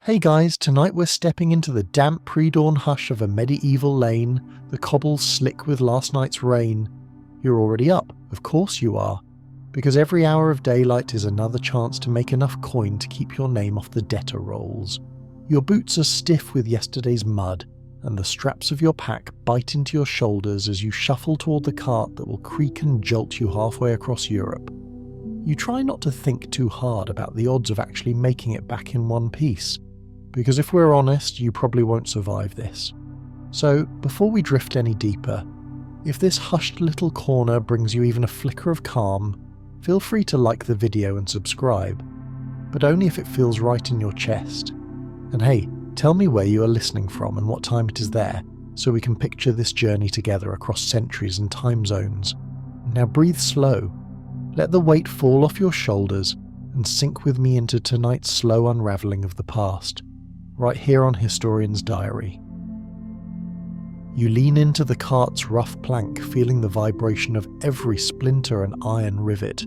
Hey guys, tonight we're stepping into the damp pre-dawn hush of a medieval lane, the cobbles slick with last night's rain. You're already up, of course you are, because every hour of daylight is another chance to make enough coin to keep your name off the debtor rolls. Your boots are stiff with yesterday's mud, and the straps of your pack bite into your shoulders as you shuffle toward the cart that will creak and jolt you halfway across Europe. You try not to think too hard about the odds of actually making it back in one piece, because if we're honest, you probably won't survive this. So, before we drift any deeper, if this hushed little corner brings you even a flicker of calm, feel free to like the video and subscribe, but only if it feels right in your chest. And hey, tell me where you are listening from and what time it is there, so we can picture this journey together across centuries and time zones. Now breathe slow, let the weight fall off your shoulders, and sink with me into tonight's slow unravelling of the past. Right here on Historian's Diary. You lean into the cart's rough plank, feeling the vibration of every splinter and iron rivet.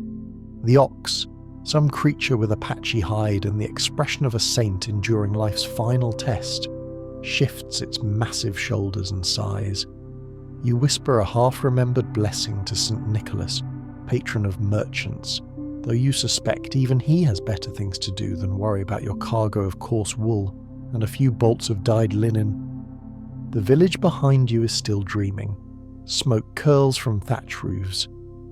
The ox, some creature with a patchy hide and the expression of a saint enduring life's final test, shifts its massive shoulders and sighs. You whisper a half-remembered blessing to St. Nicholas, patron of merchants, though you suspect even he has better things to do than worry about your cargo of coarse wool and a few bolts of dyed linen. The village behind you is still dreaming. Smoke curls from thatch roofs.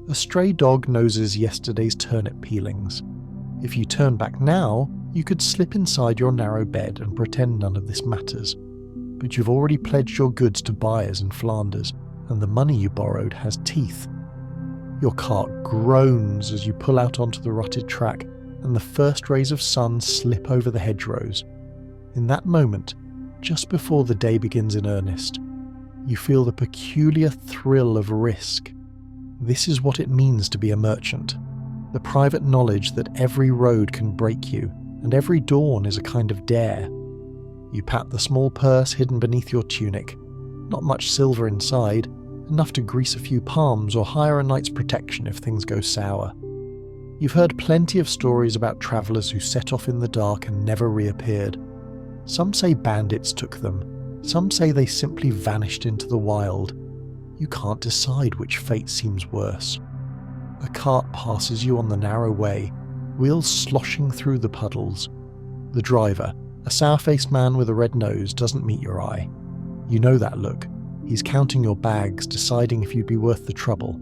A stray dog noses yesterday's turnip peelings. If you turn back now, you could slip inside your narrow bed and pretend none of this matters. But you've already pledged your goods to buyers in Flanders, and the money you borrowed has teeth. Your cart groans as you pull out onto the rutted track, and the first rays of sun slip over the hedgerows. In that moment, just before the day begins in earnest, you feel the peculiar thrill of risk. This is what it means to be a merchant. The private knowledge that every road can break you, and every dawn is a kind of dare. You pat the small purse hidden beneath your tunic. Not much silver inside, enough to grease a few palms or hire a night's protection if things go sour. You've heard plenty of stories about travellers who set off in the dark and never reappeared. Some say bandits took them, some say they simply vanished into the wild. You can't decide which fate seems worse. A cart passes you on the narrow way, wheels sloshing through the puddles. The driver, a sour-faced man with a red nose, doesn't meet your eye. You know that look. He's counting your bags, deciding if you'd be worth the trouble.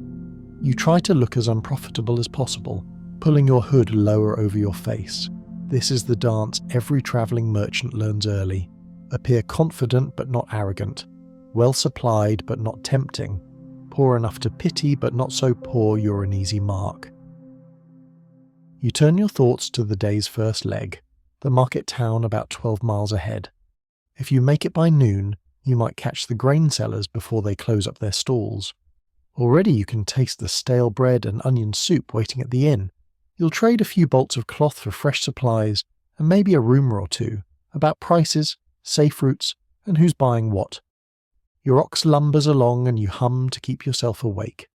You try to look as unprofitable as possible, pulling your hood lower over your face. This is the dance every travelling merchant learns early. Appear confident but not arrogant, well supplied but not tempting, poor enough to pity but not so poor you're an easy mark. You turn your thoughts to the day's first leg, the market town about 12 miles ahead. If you make it by noon, you might catch the grain sellers before they close up their stalls. Already you can taste the stale bread and onion soup waiting at the inn. You'll trade a few bolts of cloth for fresh supplies, and maybe a rumour or two about prices, safe routes, and who's buying what. Your ox lumbers along and you hum to keep yourself awake.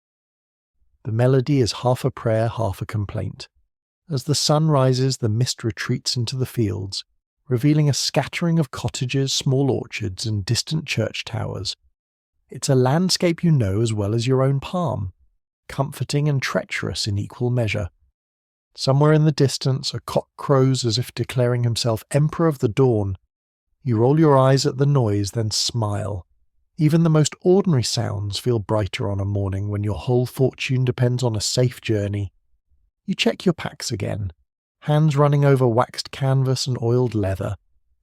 The melody is half a prayer, half a complaint. As the sun rises, the mist retreats into the fields, revealing a scattering of cottages, small orchards, and distant church towers. It's a landscape you know as well as your own palm, comforting and treacherous in equal measure. Somewhere in the distance, a cock crows as if declaring himself Emperor of the Dawn. You roll your eyes at the noise, then smile. Even the most ordinary sounds feel brighter on a morning when your whole fortune depends on a safe journey. You check your packs again, hands running over waxed canvas and oiled leather,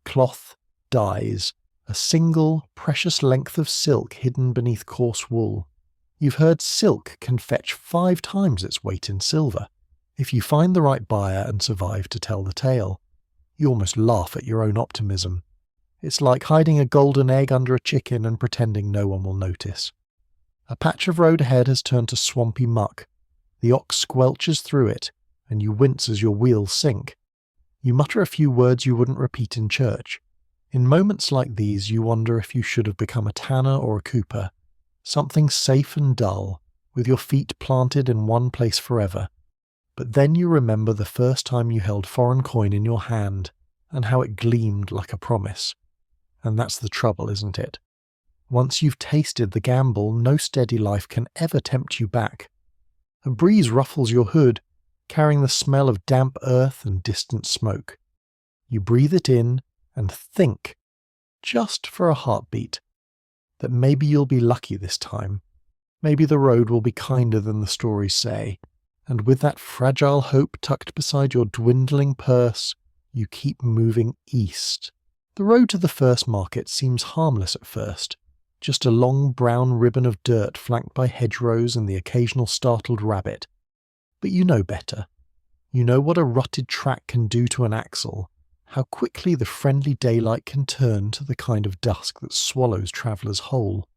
cloth, dyes, a single, precious length of silk hidden beneath coarse wool. You've heard silk can fetch 5 times its weight in silver, if you find the right buyer and survive to tell the tale. You almost laugh at your own optimism. It's like hiding a golden egg under a chicken and pretending no one will notice. A patch of road ahead has turned to swampy muck. The ox squelches through it, and you wince as your wheels sink. You mutter a few words you wouldn't repeat in church. In moments like these, you wonder if you should have become a tanner or a cooper, something safe and dull, with your feet planted in one place forever. But then you remember the first time you held foreign coin in your hand, and how it gleamed like a promise. And that's the trouble, isn't it? Once you've tasted the gamble, no steady life can ever tempt you back. A breeze ruffles your hood, carrying the smell of damp earth and distant smoke. You breathe it in and think, just for a heartbeat, that maybe you'll be lucky this time. Maybe the road will be kinder than the stories say. And with that fragile hope tucked beside your dwindling purse, you keep moving east. The road to the first market seems harmless at first, just a long brown ribbon of dirt flanked by hedgerows and the occasional startled rabbit. But you know better. You know what a rutted track can do to an axle, how quickly the friendly daylight can turn to the kind of dusk that swallows travellers whole.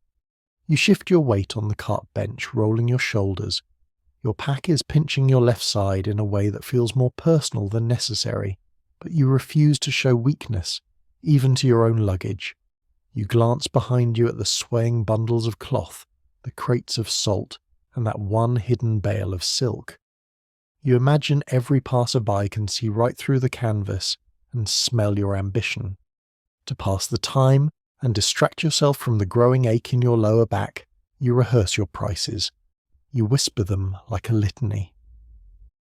You shift your weight on the cart bench, rolling your shoulders. Your pack is pinching your left side in a way that feels more personal than necessary, but you refuse to show weakness, even to your own luggage. You glance behind you at the swaying bundles of cloth, the crates of salt, and that one hidden bale of silk. You imagine every passerby can see right through the canvas and smell your ambition. To pass the time and distract yourself from the growing ache in your lower back, you rehearse your prices. You whisper them like a litany.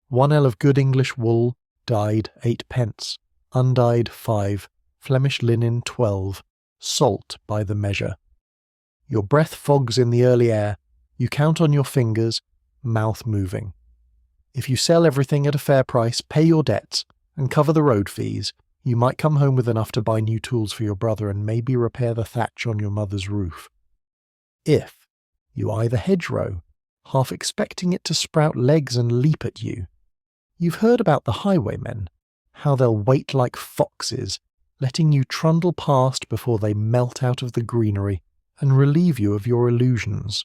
1 ell of good English wool, dyed 8d, undyed 5, Flemish linen 12, salt by the measure. Your breath fogs in the early air, you count on your fingers, mouth moving. If you sell everything at a fair price, pay your debts, and cover the road fees, you might come home with enough to buy new tools for your brother and maybe repair the thatch on your mother's roof. If you eye the hedgerow, half expecting it to sprout legs and leap at you. You've heard about the highwaymen, how they'll wait like foxes, letting you trundle past before they melt out of the greenery and relieve you of your illusions,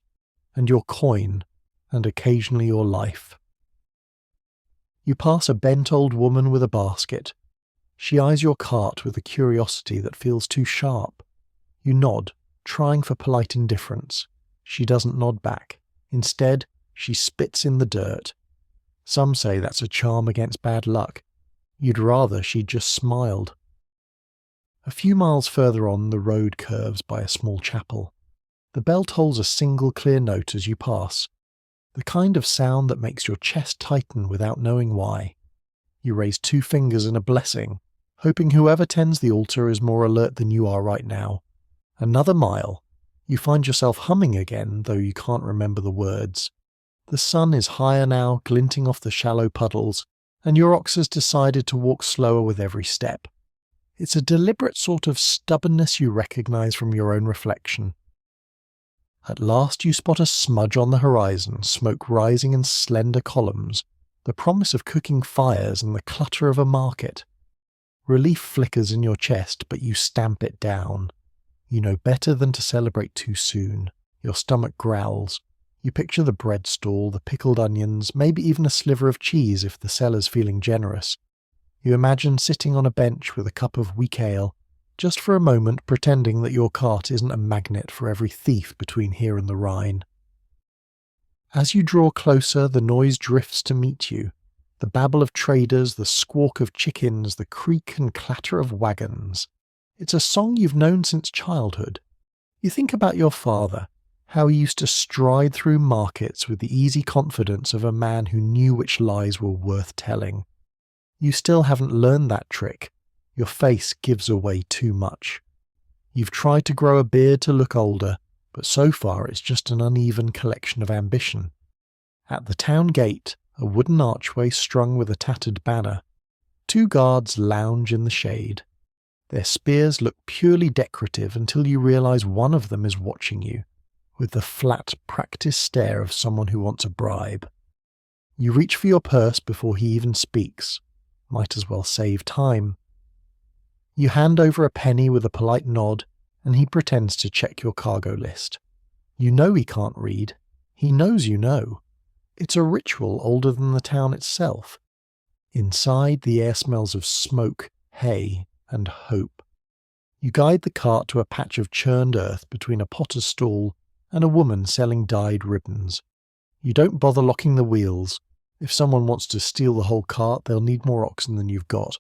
and your coin, and occasionally your life. You pass a bent old woman with a basket. She eyes your cart with a curiosity that feels too sharp. You nod, trying for polite indifference. She doesn't nod back. Instead, she spits in the dirt. Some say that's a charm against bad luck. You'd rather she'd just smiled. A few miles further on, the road curves by a small chapel. The bell tolls a single clear note as you pass, the kind of sound that makes your chest tighten without knowing why. You raise 2 fingers in a blessing, hoping whoever tends the altar is more alert than you are right now. Another mile. You find yourself humming again, though you can't remember the words. The sun is higher now, glinting off the shallow puddles, and your ox has decided to walk slower with every step. It's a deliberate sort of stubbornness you recognise from your own reflection. At last you spot a smudge on the horizon, smoke rising in slender columns, the promise of cooking fires and the clutter of a market. Relief flickers in your chest, but you stamp it down. You know better than to celebrate too soon. Your stomach growls. You picture the bread stall, the pickled onions, maybe even a sliver of cheese if the seller's feeling generous. You imagine sitting on a bench with a cup of weak ale, just for a moment pretending that your cart isn't a magnet for every thief between here and the Rhine. As you draw closer, the noise drifts to meet you. The babble of traders, the squawk of chickens, the creak and clatter of wagons. It's a song you've known since childhood. You think about your father, how he used to stride through markets with the easy confidence of a man who knew which lies were worth telling. You still haven't learned that trick. Your face gives away too much. You've tried to grow a beard to look older, but so far it's just an uneven collection of ambition. At the town gate, a wooden archway strung with a tattered banner, 2 guards lounge in the shade. Their spears look purely decorative until you realise one of them is watching you, with the flat, practised stare of someone who wants a bribe. You reach for your purse before he even speaks. Might as well save time. You hand over a penny with a polite nod, and he pretends to check your cargo list. You know he can't read. He knows you know. It's a ritual older than the town itself. Inside, the air smells of smoke, hay, and hope. You guide the cart to a patch of churned earth between a potter's stall and a woman selling dyed ribbons. You don't bother locking the wheels. If someone wants to steal the whole cart, they'll need more oxen than you've got.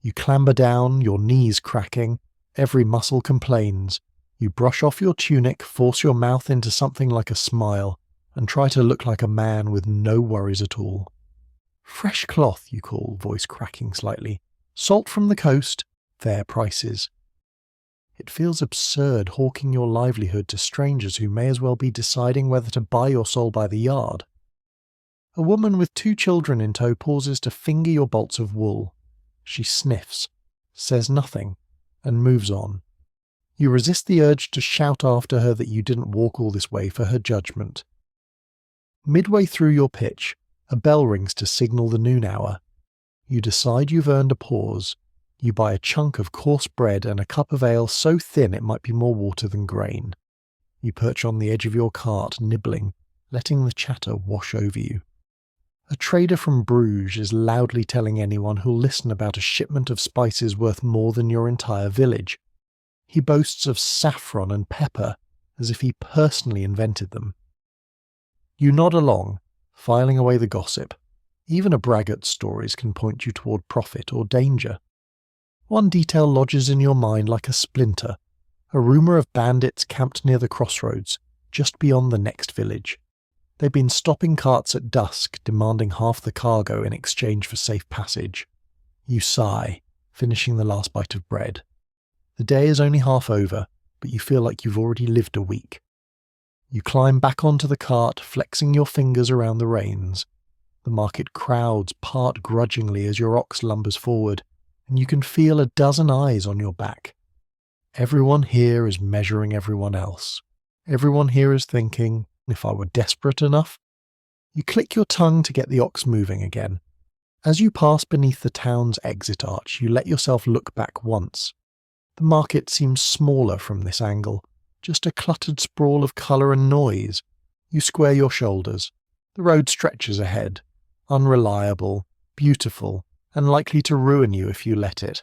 You clamber down, your knees cracking, every muscle complains. You brush off your tunic, force your mouth into something like a smile, and try to look like a man with no worries at all. Fresh cloth, you call, voice cracking slightly. Salt from the coast, fair prices. It feels absurd hawking your livelihood to strangers who may as well be deciding whether to buy your soul by the yard. A woman with 2 children in tow pauses to finger your bolts of wool. She sniffs, says nothing, and moves on. You resist the urge to shout after her that you didn't walk all this way for her judgment. Midway through your pitch, a bell rings to signal the noon hour. You decide you've earned a pause. You buy a chunk of coarse bread and a cup of ale so thin it might be more water than grain. You perch on the edge of your cart, nibbling, letting the chatter wash over you. A trader from Bruges is loudly telling anyone who'll listen about a shipment of spices worth more than your entire village. He boasts of saffron and pepper, as if he personally invented them. You nod along, filing away the gossip. Even a braggart's stories can point you toward profit or danger. One detail lodges in your mind like a splinter, a rumour of bandits camped near the crossroads, just beyond the next village. They've been stopping carts at dusk, demanding half the cargo in exchange for safe passage. You sigh, finishing the last bite of bread. The day is only half over, but you feel like you've already lived a week. You climb back onto the cart, flexing your fingers around the reins. The market crowds part grudgingly as your ox lumbers forward, and you can feel a dozen eyes on your back. Everyone here is measuring everyone else. Everyone here is thinking, if I were desperate enough. You click your tongue to get the ox moving again. As you pass beneath the town's exit arch, you let yourself look back once. The market seems smaller from this angle, just a cluttered sprawl of colour and noise. You square your shoulders. The road stretches ahead, unreliable, beautiful, and likely to ruin you if you let it.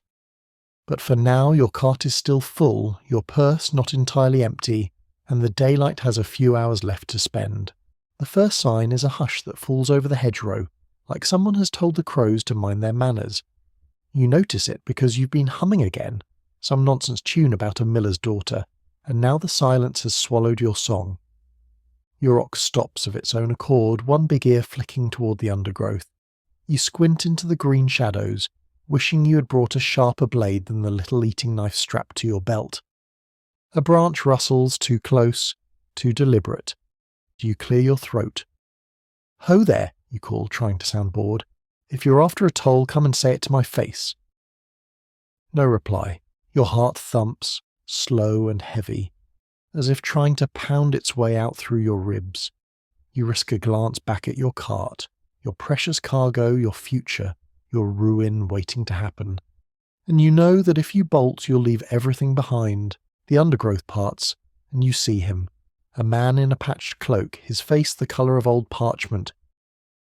But for now your cart is still full, your purse not entirely empty, and the daylight has a few hours left to spend. The first sign is a hush that falls over the hedgerow, like someone has told the crows to mind their manners. You notice it because you've been humming again, some nonsense tune about a miller's daughter, and now the silence has swallowed your song. Your ox stops of its own accord, one big ear flicking toward the undergrowth. You squint into the green shadows, wishing you had brought a sharper blade than the little eating knife strapped to your belt. A branch rustles, too close, too deliberate. You clear your throat. "Ho there," you call, trying to sound bored. "If you're after a toll, come and say it to my face." No reply. Your heart thumps, slow and heavy, as if trying to pound its way out through your ribs. You risk a glance back at your cart, your precious cargo, your future, your ruin waiting to happen. And you know that if you bolt, you'll leave everything behind, the undergrowth parts, and you see him, a man in a patched cloak, his face the colour of old parchment.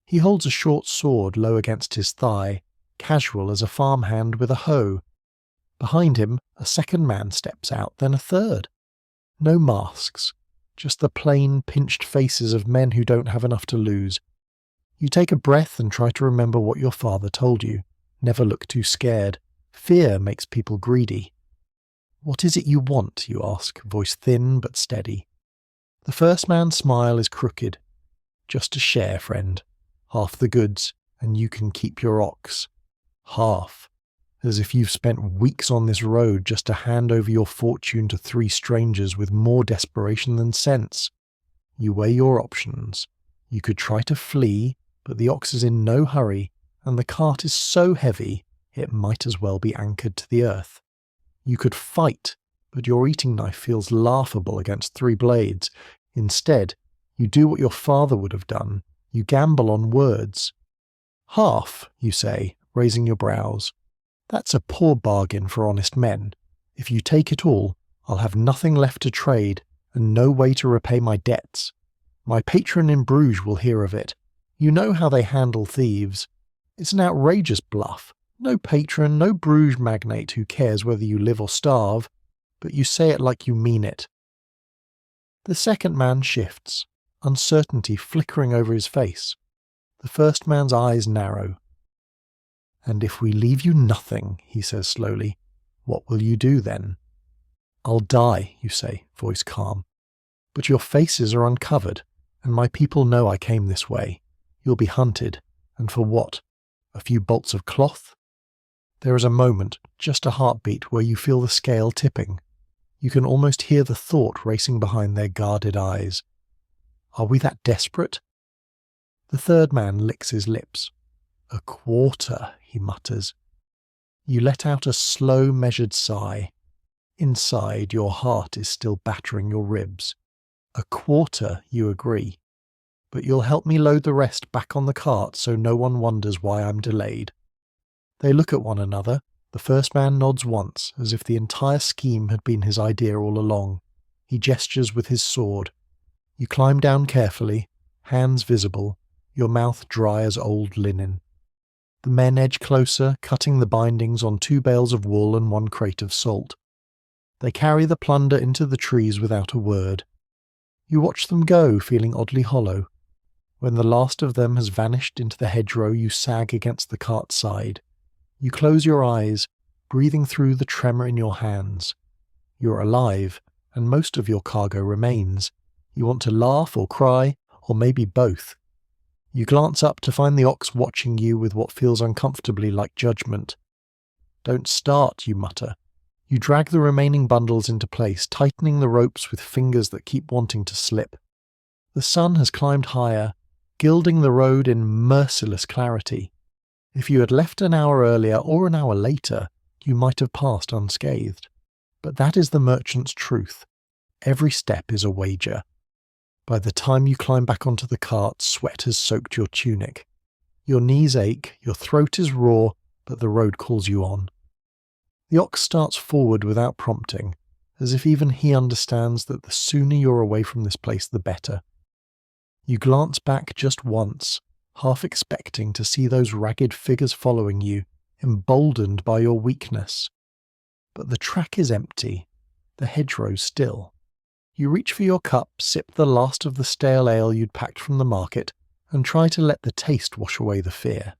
He holds a short sword low against his thigh, casual as a farmhand with a hoe. Behind him, a second man steps out, then a third. No masks, just the plain, pinched faces of men who don't have enough to lose. You take a breath and try to remember what your father told you. Never look too scared. Fear makes people greedy. "What is it you want?" you ask, voice thin but steady. The first man's smile is crooked. "Just a share, friend. Half the goods, and you can keep your ox." Half. As if you've spent weeks on this road just to hand over your fortune to 3 strangers with more desperation than sense. You weigh your options. You could try to flee, but the ox is in no hurry, and the cart is so heavy it might as well be anchored to the earth. You could fight, but your eating knife feels laughable against 3 blades. Instead, you do what your father would have done. You gamble on words. "Half," you say, raising your brows. "That's a poor bargain for honest men. If you take it all, I'll have nothing left to trade, and no way to repay my debts. My patron in Bruges will hear of it. You know how they handle thieves. It's an outrageous bluff. No patron, no Bruges magnate who cares whether you live or starve, but you say it like you mean it." The second man shifts, uncertainty flickering over his face. The first man's eyes narrow. "And if we leave you nothing," he says slowly, "what will you do then?" "I'll die," you say, voice calm. "But your faces are uncovered, and my people know I came this way. You'll be hunted. And for what? A few bolts of cloth?" There is a moment, just a heartbeat, where you feel the scale tipping. You can almost hear the thought racing behind their guarded eyes. Are we that desperate? The third man licks his lips. "A quarter," he mutters. You let out a slow, measured sigh. Inside, your heart is still battering your ribs. "A quarter," you agree. "But you'll help me load the rest back on the cart so no one wonders why I'm delayed." They look at one another. The first man nods once, as if the entire scheme had been his idea all along. He gestures with his sword. You climb down carefully, hands visible, your mouth dry as old linen. The men edge closer, cutting the bindings on 2 bales of wool and 1 crate of salt. They carry the plunder into the trees without a word. You watch them go, feeling oddly hollow. When the last of them has vanished into the hedgerow, you sag against the cart's side. You close your eyes, breathing through the tremor in your hands. You're alive, and most of your cargo remains. You want to laugh or cry, or maybe both. You glance up to find the ox watching you with what feels uncomfortably like judgment. "Don't start," you mutter. You drag the remaining bundles into place, tightening the ropes with fingers that keep wanting to slip. The sun has climbed higher, gilding the road in merciless clarity. If you had left an hour earlier or an hour later, you might have passed unscathed. But that is the merchant's truth. Every step is a wager. By the time you climb back onto the cart, sweat has soaked your tunic. Your knees ache, your throat is raw, but the road calls you on. The ox starts forward without prompting, as if even he understands that the sooner you're away from this place, the better. You glance back just once, half expecting to see those ragged figures following you, emboldened by your weakness. But the track is empty, the hedgerow still. You reach for your cup, sip the last of the stale ale you'd packed from the market, and try to let the taste wash away the fear.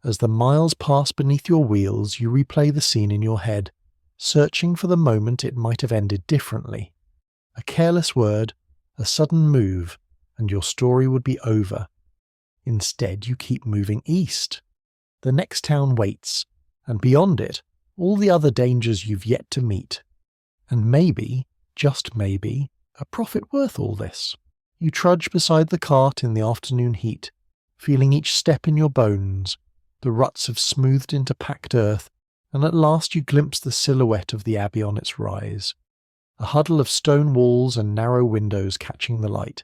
As the miles pass beneath your wheels, you replay the scene in your head, searching for the moment it might have ended differently. A careless word, a sudden move, and your story would be over. Instead, you keep moving east. The next town waits, and beyond it, all the other dangers you've yet to meet. And maybe, just maybe, a profit worth all this. You trudge beside the cart in the afternoon heat, feeling each step in your bones. The ruts have smoothed into packed earth, and at last you glimpse the silhouette of the abbey on its rise. A huddle of stone walls and narrow windows catching the light.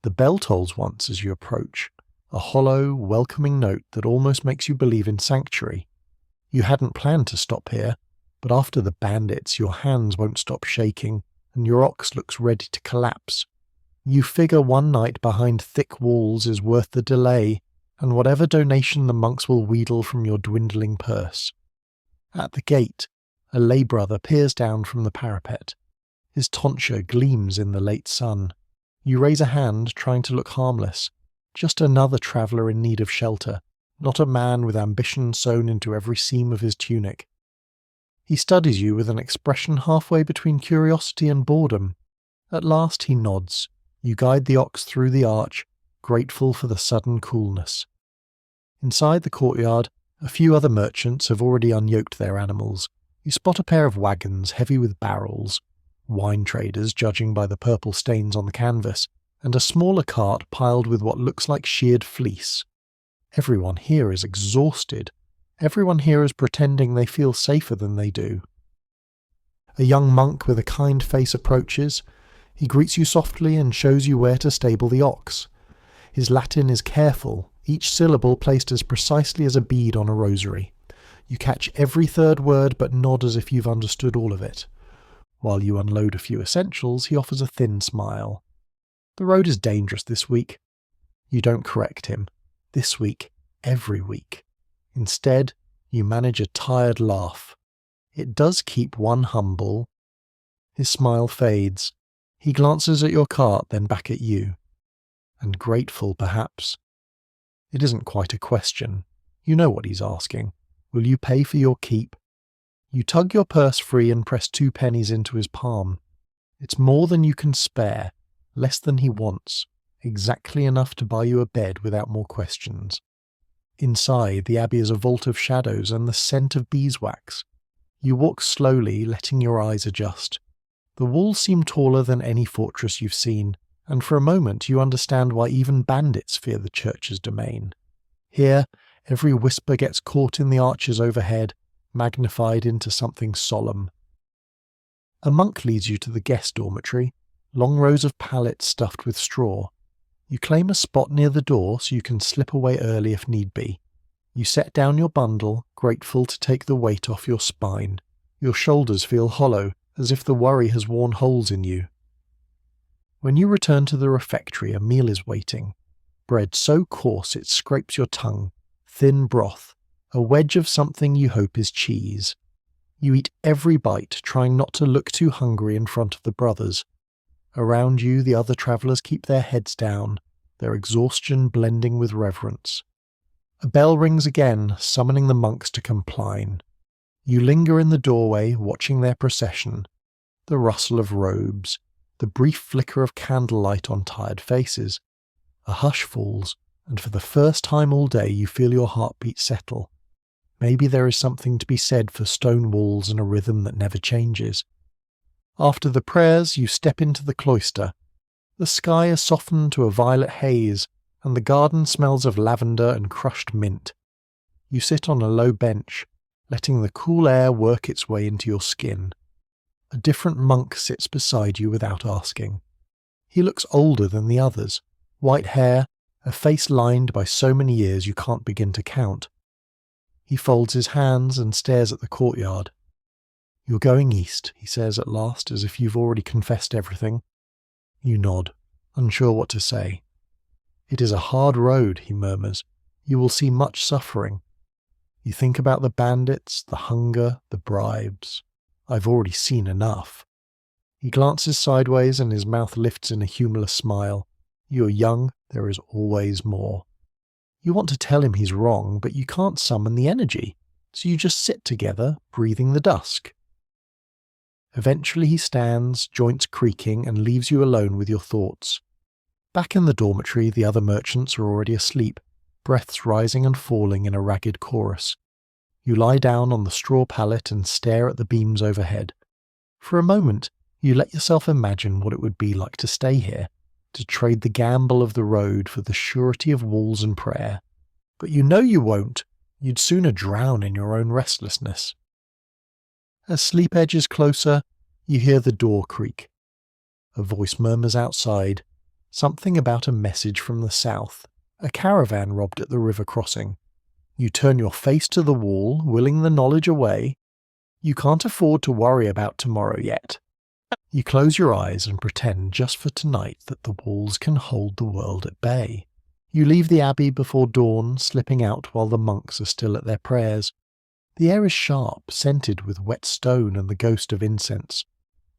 The bell tolls once as you approach, a hollow, welcoming note that almost makes you believe in sanctuary. You hadn't planned to stop here, but after the bandits your hands won't stop shaking, and your ox looks ready to collapse. You figure one night behind thick walls is worth the delay, and whatever donation the monks will wheedle from your dwindling purse. At the gate, a lay brother peers down from the parapet. His tonsure gleams in the late sun. You raise a hand, trying to look harmless. Just another traveller in need of shelter, not a man with ambition sewn into every seam of his tunic. He studies you with an expression halfway between curiosity and boredom. At last he nods. You guide the ox through the arch, grateful for the sudden coolness. Inside the courtyard, a few other merchants have already unyoked their animals. You spot a pair of wagons heavy with barrels, wine traders judging by the purple stains on the canvas, and a smaller cart piled with what looks like sheared fleece. Everyone here is exhausted. Everyone here is pretending they feel safer than they do. A young monk with a kind face approaches. He greets you softly and shows you where to stable the ox. His Latin is careful, each syllable placed as precisely as a bead on a rosary. You catch every third word but nod as if you've understood all of it. While you unload a few essentials, he offers a thin smile. The road is dangerous this week. You don't correct him. This week, every week. Instead, you manage a tired laugh. It does keep one humble. His smile fades. He glances at your cart, then back at you. And grateful, perhaps. It isn't quite a question. You know what he's asking. Will you pay for your keep? You tug your purse free and press 2 pennies into his palm. It's more than you can spare, less than he wants, exactly enough to buy you a bed without more questions. Inside, the abbey is a vault of shadows and the scent of beeswax. You walk slowly, letting your eyes adjust. The walls seem taller than any fortress you've seen, and for a moment you understand why even bandits fear the church's domain. Here, every whisper gets caught in the arches overhead, magnified into something solemn. A monk leads you to the guest dormitory, long rows of pallets stuffed with straw. You claim a spot near the door so you can slip away early if need be. You set down your bundle, grateful to take the weight off your spine. Your shoulders feel hollow, as if the worry has worn holes in you. When you return to the refectory, a meal is waiting. Bread so coarse it scrapes your tongue, thin broth, a wedge of something you hope is cheese. You eat every bite, trying not to look too hungry in front of the brothers. Around you, the other travellers keep their heads down, their exhaustion blending with reverence. A bell rings again, summoning the monks to compline. You linger in the doorway, watching their procession. The rustle of robes, the brief flicker of candlelight on tired faces. A hush falls, and for the first time all day you feel your heartbeat settle. Maybe there is something to be said for stone walls and a rhythm that never changes. After the prayers, you step into the cloister. The sky is softened to a violet haze, and the garden smells of lavender and crushed mint. You sit on a low bench, letting the cool air work its way into your skin. A different monk sits beside you without asking. He looks older than the others, white hair, a face lined by so many years you can't begin to count. He folds his hands and stares at the courtyard. "You're going east," he says at last, as if you've already confessed everything. You nod, unsure what to say. "It is a hard road," he murmurs. "You will see much suffering." You think about the bandits, the hunger, the bribes. "I've already seen enough." He glances sideways and his mouth lifts in a humorless smile. "You're young, there is always more." You want to tell him he's wrong, but you can't summon the energy, so you just sit together, breathing the dusk. Eventually he stands, joints creaking, and leaves you alone with your thoughts. Back in the dormitory, the other merchants are already asleep, breaths rising and falling in a ragged chorus. You lie down on the straw pallet and stare at the beams overhead. For a moment, you let yourself imagine what it would be like to stay here, to trade the gamble of the road for the surety of walls and prayer. But you know you won't. You'd sooner drown in your own restlessness. As sleep edges closer, you hear the door creak. A voice murmurs outside, something about a message from the south, a caravan robbed at the river crossing. You turn your face to the wall, willing the knowledge away. You can't afford to worry about tomorrow yet. You close your eyes and pretend just for tonight that the walls can hold the world at bay. You leave the abbey before dawn, slipping out while the monks are still at their prayers. The air is sharp, scented with wet stone and the ghost of incense.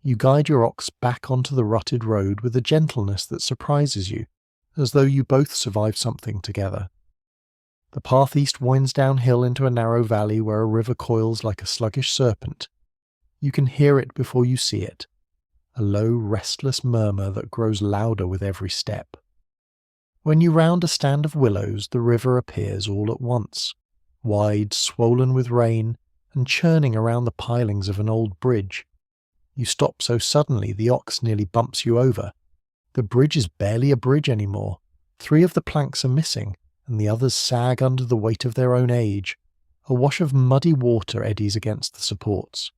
You guide your ox back onto the rutted road with a gentleness that surprises you, as though you both survived something together. The path east winds downhill into a narrow valley where a river coils like a sluggish serpent. You can hear it before you see it, a low, restless murmur that grows louder with every step. When you round a stand of willows, the river appears all at once, wide, swollen with rain, and churning around the pilings of an old bridge. You stop so suddenly the ox nearly bumps you over. The bridge is barely a bridge anymore. 3 of the planks are missing, and the others sag under the weight of their own age. A wash of muddy water eddies against the supports.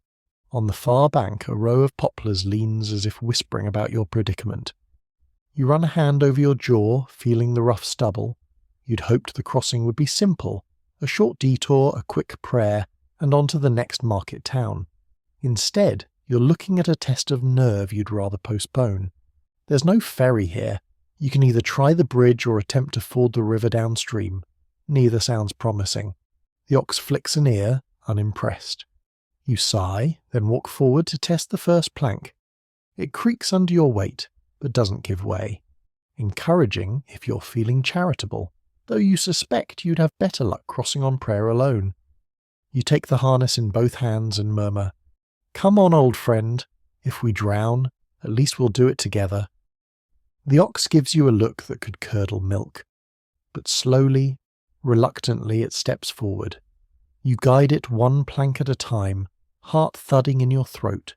On the far bank, a row of poplars leans as if whispering about your predicament. You run a hand over your jaw, feeling the rough stubble. You'd hoped the crossing would be simple, a short detour, a quick prayer, and on to the next market town. Instead, you're looking at a test of nerve you'd rather postpone. There's no ferry here. You can either try the bridge or attempt to ford the river downstream. Neither sounds promising. The ox flicks an ear, unimpressed. You sigh, then walk forward to test the first plank. It creaks under your weight, but doesn't give way. Encouraging if you're feeling charitable. though you suspect you'd have better luck crossing on prayer alone. You take the harness in both hands and murmur, "Come on, old friend. If we drown, at least we'll do it together." The ox gives you a look that could curdle milk, but slowly, reluctantly it steps forward. You guide it one plank at a time, heart thudding in your throat.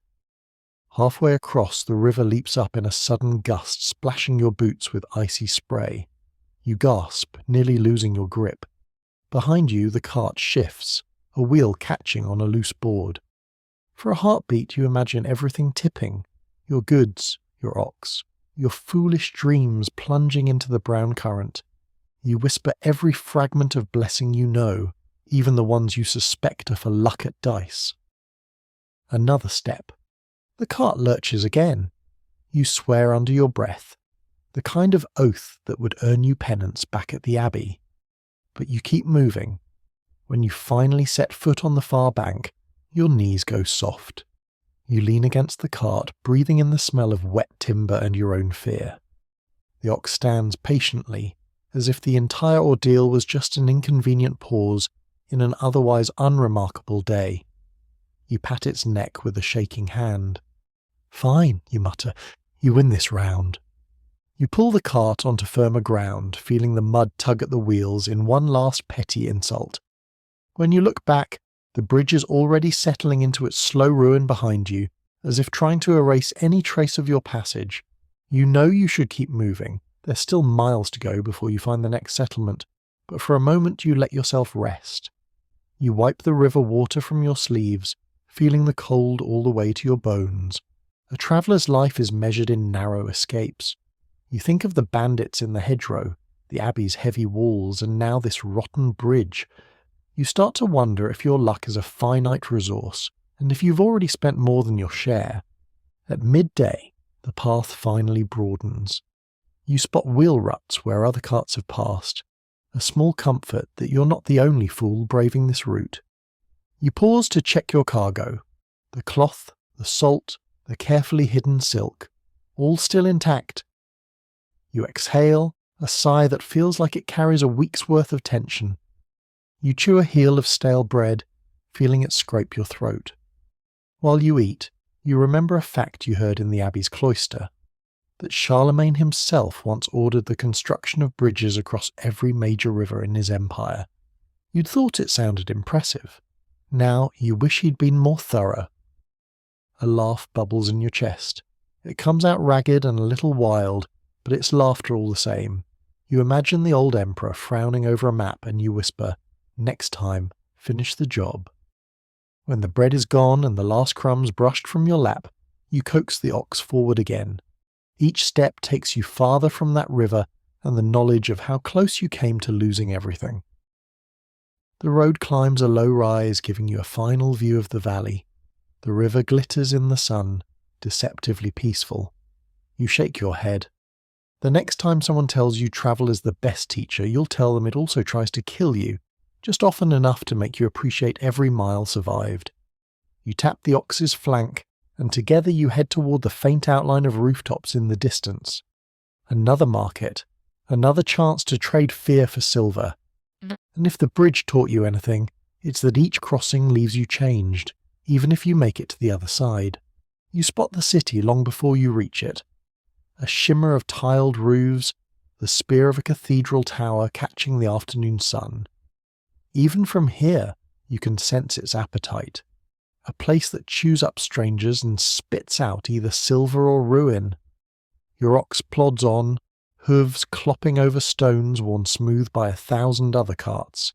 Halfway across, the river leaps up in a sudden gust, splashing your boots with icy spray. You gasp, nearly losing your grip. Behind you, the cart shifts, a wheel catching on a loose board. For a heartbeat, you imagine everything tipping, your goods, your ox, your foolish dreams plunging into the brown current. You whisper every fragment of blessing you know, even the ones you suspect are for luck at dice. Another step. The cart lurches again. You swear under your breath, the kind of oath that would earn you penance back at the abbey. But you keep moving. When you finally set foot on the far bank, your knees go soft. You lean against the cart, breathing in the smell of wet timber and your own fear. The ox stands patiently, as if the entire ordeal was just an inconvenient pause in an otherwise unremarkable day. You pat its neck with a shaking hand. "Fine," you mutter, "you win this round." You pull the cart onto firmer ground, feeling the mud tug at the wheels in one last petty insult. When you look back, the bridge is already settling into its slow ruin behind you, as if trying to erase any trace of your passage. You know you should keep moving. There's still miles to go before you find the next settlement, but for a moment you let yourself rest. You wipe the river water from your sleeves, feeling the cold all the way to your bones. A traveller's life is measured in narrow escapes. You think of the bandits in the hedgerow, the abbey's heavy walls, and now this rotten bridge. You start to wonder if your luck is a finite resource, and if you've already spent more than your share. At midday, the path finally broadens. You spot wheel ruts where other carts have passed, a small comfort that you're not the only fool braving this route. You pause to check your cargo. The cloth, the salt, the carefully hidden silk, all still intact. You exhale, a sigh that feels like it carries a week's worth of tension. You chew a heel of stale bread, feeling it scrape your throat. While you eat, you remember a fact you heard in the abbey's cloister, that Charlemagne himself once ordered the construction of bridges across every major river in his empire. You'd thought it sounded impressive. Now you wish he'd been more thorough. A laugh bubbles in your chest. It comes out ragged and a little wild, but it's laughter all the same. You imagine the old emperor frowning over a map and you whisper, "Next time, finish the job." When the bread is gone and the last crumbs brushed from your lap, you coax the ox forward again. Each step takes you farther from that river and the knowledge of how close you came to losing everything. The road climbs a low rise, giving you a final view of the valley. The river glitters in the sun, deceptively peaceful. You shake your head. The next time someone tells you travel is the best teacher, you'll tell them it also tries to kill you, just often enough to make you appreciate every mile survived. You tap the ox's flank, and together you head toward the faint outline of rooftops in the distance. Another market, another chance to trade fear for silver. And if the bridge taught you anything, it's that each crossing leaves you changed, even if you make it to the other side. You spot the city long before you reach it. A shimmer of tiled roofs, the spire of a cathedral tower catching the afternoon sun. Even from here, you can sense its appetite. A place that chews up strangers and spits out either silver or ruin. Your ox plods on, hooves clopping over stones worn smooth by 1,000 other carts.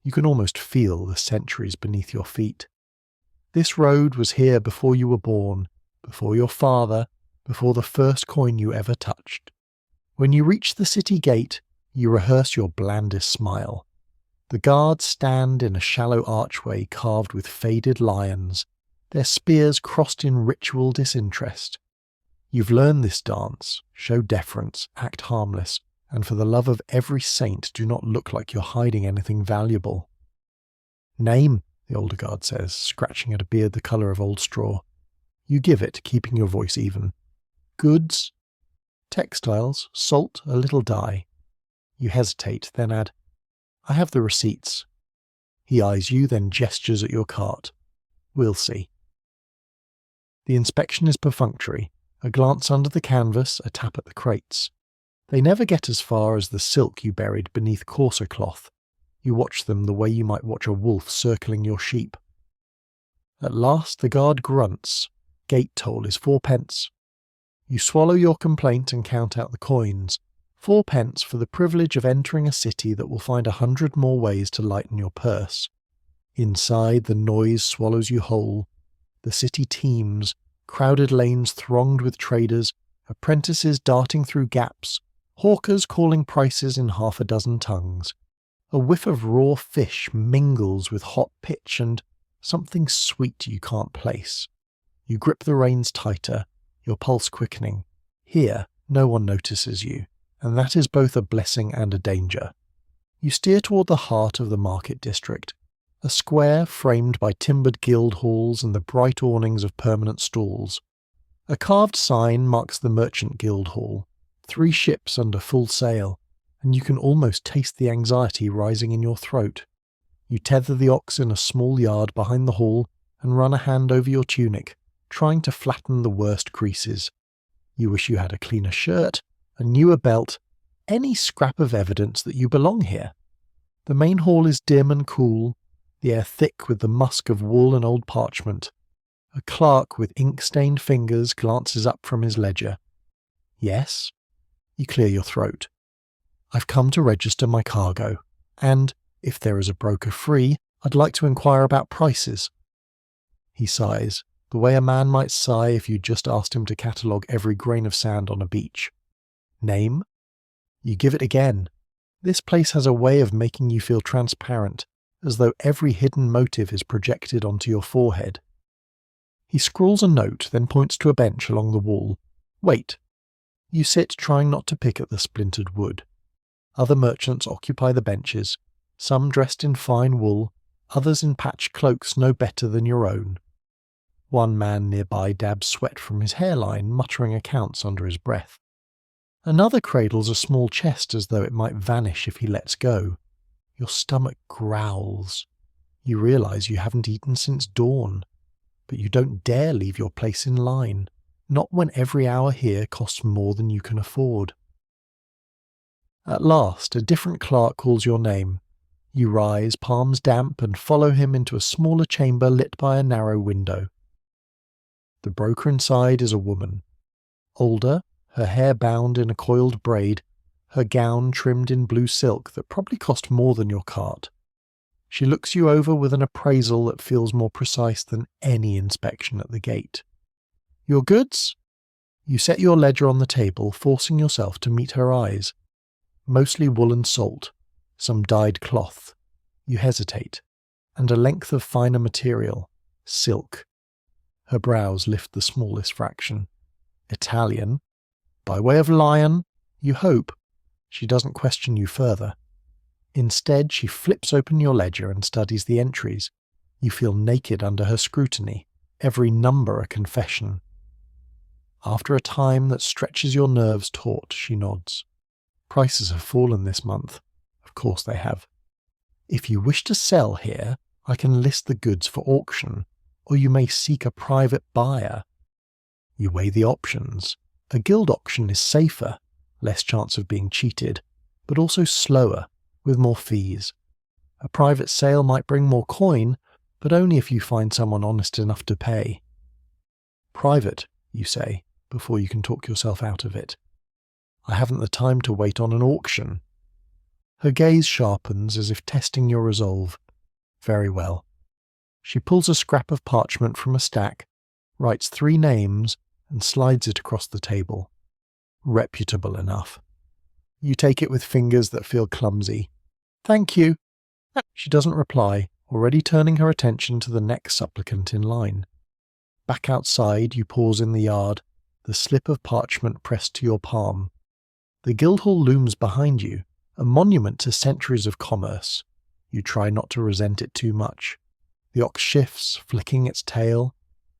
You can almost feel the centuries beneath your feet. This road was here before you were born, before your father, before the first coin you ever touched. When you reach the city gate, you rehearse your blandest smile. The guards stand in a shallow archway carved with faded lions, their spears crossed in ritual disinterest. You've learned this dance. Show deference, act harmless, and for the love of every saint, do not look like you're hiding anything valuable. "Name," the older guard says, scratching at a beard the colour of old straw. You give it, keeping your voice even. "Goods?" "Textiles, salt, a little dye." You hesitate, then add, I have the receipts. He eyes you, then gestures at your cart. We'll see. The inspection is perfunctory. A glance under the canvas, a tap at the crates. They never get as far as the silk you buried beneath coarser cloth. You watch them the way you might watch a wolf circling your sheep. At last the guard grunts. Gate toll is 4p. You swallow your complaint and count out the coins. 4p for the privilege of entering a city that will find 100 more ways to lighten your purse. Inside, the noise swallows you whole. The city teems, crowded lanes thronged with traders, apprentices darting through gaps, hawkers calling prices in half a dozen tongues. A whiff of raw fish mingles with hot pitch and something sweet you can't place. You grip the reins tighter, your pulse quickening. Here, no one notices you, and that is both a blessing and a danger. You steer toward the heart of the market district, a square framed by timbered guild halls and the bright awnings of permanent stalls. A carved sign marks the Merchant Guild Hall, 3 ships under full sail, and you can almost taste the anxiety rising in your throat. You tether the ox in a small yard behind the hall and run a hand over your tunic, trying to flatten the worst creases. You wish you had a cleaner shirt, a newer belt, any scrap of evidence that you belong here. The main hall is dim and cool, the air thick with the musk of wool and old parchment. A clerk with ink-stained fingers glances up from his ledger. Yes? You clear your throat. I've come to register my cargo, and, if there is a broker free, I'd like to inquire about prices. He sighs, the way a man might sigh if you just asked him to catalogue every grain of sand on a beach. Name? You give it again. This place has a way of making you feel transparent, as though every hidden motive is projected onto your forehead. He scrawls a note, then points to a bench along the wall. Wait. You sit, trying not to pick at the splintered wood. Other merchants occupy the benches, some dressed in fine wool, others in patched cloaks no better than your own. One man nearby dabs sweat from his hairline, muttering accounts under his breath. Another cradles a small chest as though it might vanish if he lets go. Your stomach growls. You realise you haven't eaten since dawn, but you don't dare leave your place in line, not when every hour here costs more than you can afford. At last, a different clerk calls your name. You rise, palms damp, and follow him into a smaller chamber lit by a narrow window. The broker inside is a woman. Older, her hair bound in a coiled braid, her gown trimmed in blue silk that probably cost more than your cart. She looks you over with an appraisal that feels more precise than any inspection at the gate. Your goods? You set your ledger on the table, forcing yourself to meet her eyes. Mostly wool and salt, some dyed cloth. You hesitate, and a length of finer material, silk. Her brows lift the smallest fraction. Italian. By way of lion, you hope. She doesn't question you further. Instead, she flips open your ledger and studies the entries. You feel naked under her scrutiny, every number a confession. After a time that stretches your nerves taut, she nods. Prices have fallen this month. Of course they have. If you wish to sell here, I can list the goods for auction, or you may seek a private buyer. You weigh the options. A guild auction is safer, less chance of being cheated, but also slower, with more fees. A private sale might bring more coin, but only if you find someone honest enough to pay. Private, you say, before you can talk yourself out of it. I haven't the time to wait on an auction. Her gaze sharpens as if testing your resolve. Very well. She pulls a scrap of parchment from a stack, writes 3 names, and slides it across the table. Reputable enough. You take it with fingers that feel clumsy. Thank you. She doesn't reply, already turning her attention to the next supplicant in line. Back outside, you pause in the yard, the slip of parchment pressed to your palm. The Guildhall looms behind you, a monument to centuries of commerce. You try not to resent it too much. The ox shifts, flicking its tail.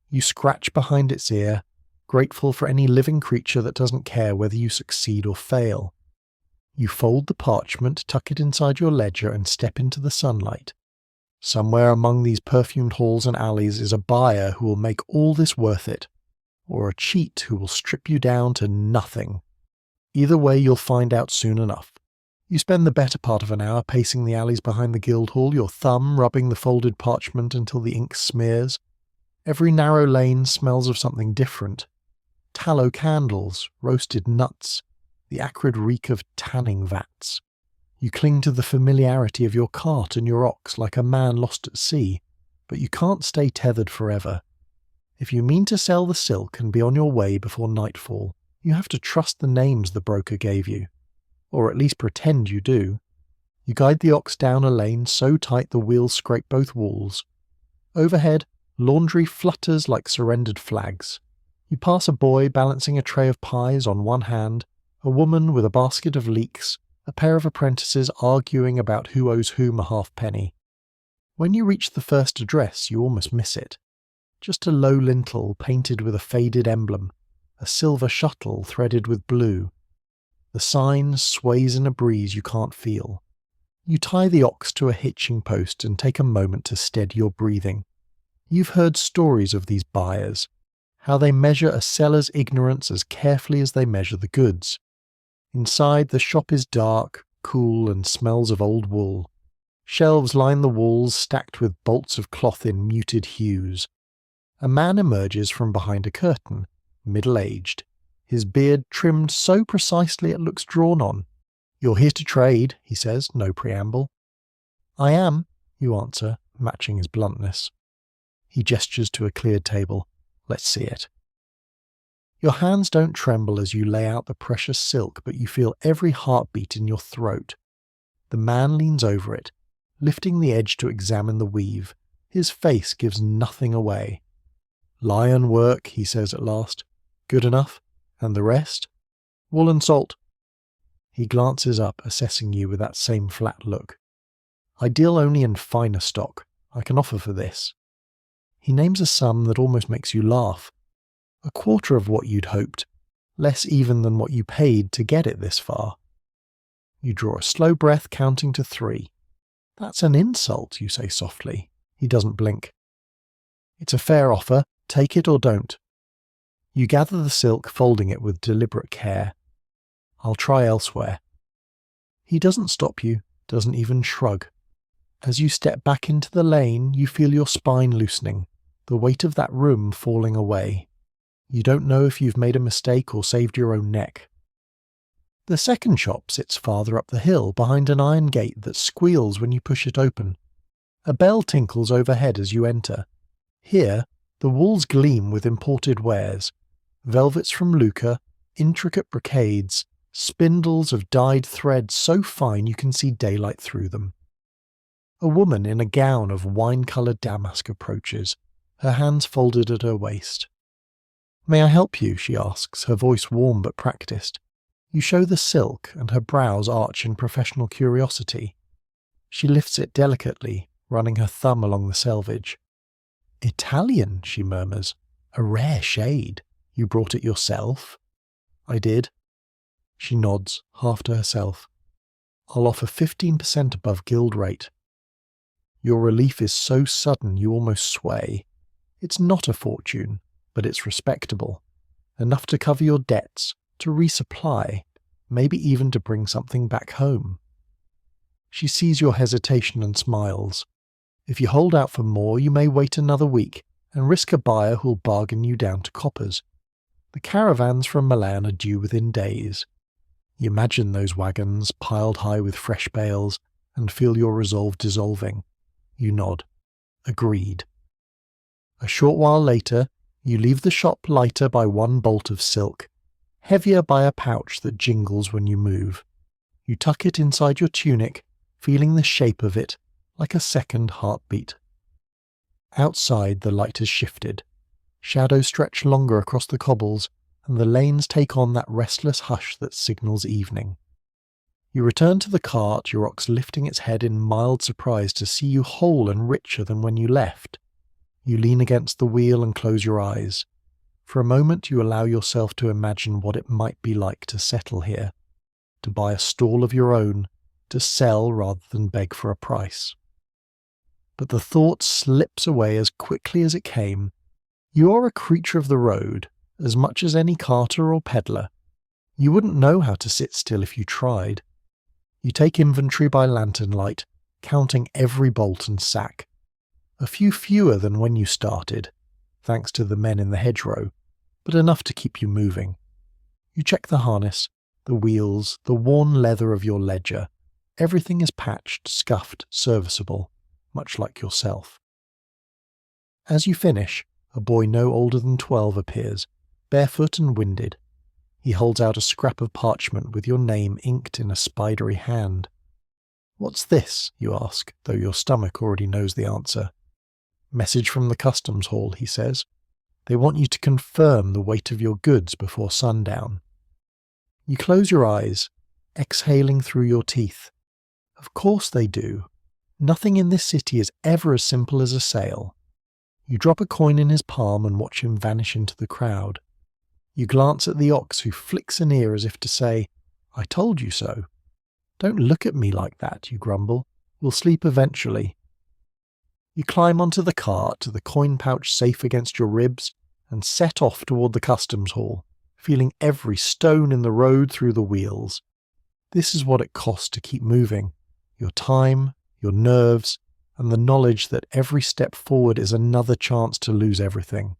You scratch behind its ear, grateful for any living creature that doesn't care whether you succeed or fail. You fold the parchment, tuck it inside your ledger, and step into the sunlight. Somewhere among these perfumed halls and alleys is a buyer who will make all this worth it, or a cheat who will strip you down to nothing. Either way, you'll find out soon enough. You spend the better part of an hour pacing the alleys behind the Guildhall, your thumb rubbing the folded parchment until the ink smears. Every narrow lane smells of something different. Tallow candles, roasted nuts, the acrid reek of tanning vats. You cling to the familiarity of your cart and your ox like a man lost at sea, but you can't stay tethered forever. If you mean to sell the silk and be on your way before nightfall, you have to trust the names the broker gave you, or at least pretend you do. You guide the ox down a lane so tight the wheels scrape both walls. Overhead, laundry flutters like surrendered flags. You pass a boy balancing a tray of pies on one hand, a woman with a basket of leeks, a pair of apprentices arguing about who owes whom a halfpenny. When you reach the first address, you almost miss it. Just a low lintel painted with a faded emblem, a silver shuttle threaded with blue. The sign sways in a breeze you can't feel. You tie the ox to a hitching post and take a moment to steady your breathing. You've heard stories of these buyers, how they measure a seller's ignorance as carefully as they measure the goods. Inside, the shop is dark, cool, and smells of old wool. Shelves line the walls stacked with bolts of cloth in muted hues. A man emerges from behind a curtain, middle-aged, his beard trimmed so precisely it looks drawn on. "You're here to trade," he says, no preamble. "I am," you answer, matching his bluntness. He gestures to a cleared table. "Let's see it." Your hands don't tremble as you lay out the precious silk, but you feel every heartbeat in your throat. The man leans over it, lifting the edge to examine the weave. His face gives nothing away. "Lion work," he says at last. "Good enough? And the rest?" "Wool and salt." He glances up, assessing you with that same flat look. "I deal only in finer stock. I can offer for this." He names a sum that almost makes you laugh. A quarter of what you'd hoped, less even than what you paid to get it this far. You draw a slow breath, counting to 3. "That's an insult," you say softly. He doesn't blink. "It's a fair offer. Take it or don't." You gather the silk, folding it with deliberate care. "I'll try elsewhere." He doesn't stop you, doesn't even shrug. As you step back into the lane, you feel your spine loosening, the weight of that room falling away. You don't know if you've made a mistake or saved your own neck. The second shop sits farther up the hill, behind an iron gate that squeals when you push it open. A bell tinkles overhead as you enter. Here, the walls gleam with imported wares. Velvets from Lucca, intricate brocades, spindles of dyed thread so fine you can see daylight through them. A woman in a gown of wine-coloured damask approaches, her hands folded at her waist. "May I help you?" she asks, her voice warm but practised. You show the silk, and her brows arch in professional curiosity. She lifts it delicately, running her thumb along the selvage. "Italian," she murmurs. "A rare shade. You brought it yourself?" "I did." She nods, half to herself. "I'll offer 15% above guild rate." Your relief is so sudden you almost sway. It's not a fortune, but it's respectable. Enough to cover your debts, to resupply, maybe even to bring something back home. She sees your hesitation and smiles. If you hold out for more, you may wait another week and risk a buyer who'll bargain you down to coppers. The caravans from Milan are due within days. You imagine those wagons piled high with fresh bales and feel your resolve dissolving. You nod. Agreed. A short while later, you leave the shop lighter by one bolt of silk, heavier by a pouch that jingles when you move. You tuck it inside your tunic, feeling the shape of it like a second heartbeat. Outside, the light has shifted. Shadows stretch longer across the cobbles, and the lanes take on that restless hush that signals evening. You return to the cart, your ox lifting its head in mild surprise to see you whole and richer than when you left. You lean against the wheel and close your eyes. For a moment you allow yourself to imagine what it might be like to settle here. to buy a stall of your own, to sell rather than beg for a price. But the thought slips away as quickly as it came. You are a creature of the road, as much as any carter or peddler. You wouldn't know how to sit still if you tried. You take inventory by lantern light, counting every bolt and sack. A few fewer than when you started, thanks to the men in the hedgerow, but enough to keep you moving. You check the harness, the wheels, the worn leather of your ledger. Everything is patched, scuffed, serviceable, much like yourself. As you finish, a boy no older than 12 appears, barefoot and winded. He holds out a scrap of parchment with your name inked in a spidery hand. "What's this?" you ask, though your stomach already knows the answer. "Message from the customs hall," he says. "They want you to confirm the weight of your goods before sundown." You close your eyes, exhaling through your teeth. Of course they do. Nothing in this city is ever as simple as a sale. You drop a coin in his palm and watch him vanish into the crowd. You glance at the ox who flicks an ear as if to say, "I told you so." "Don't look at me like that," you grumble. "We'll sleep eventually." You climb onto the cart, the coin pouch safe against your ribs, and set off toward the customs hall, feeling every stone in the road through the wheels. This is what it costs to keep moving. Your time, your nerves, and the knowledge that every step forward is another chance to lose everything.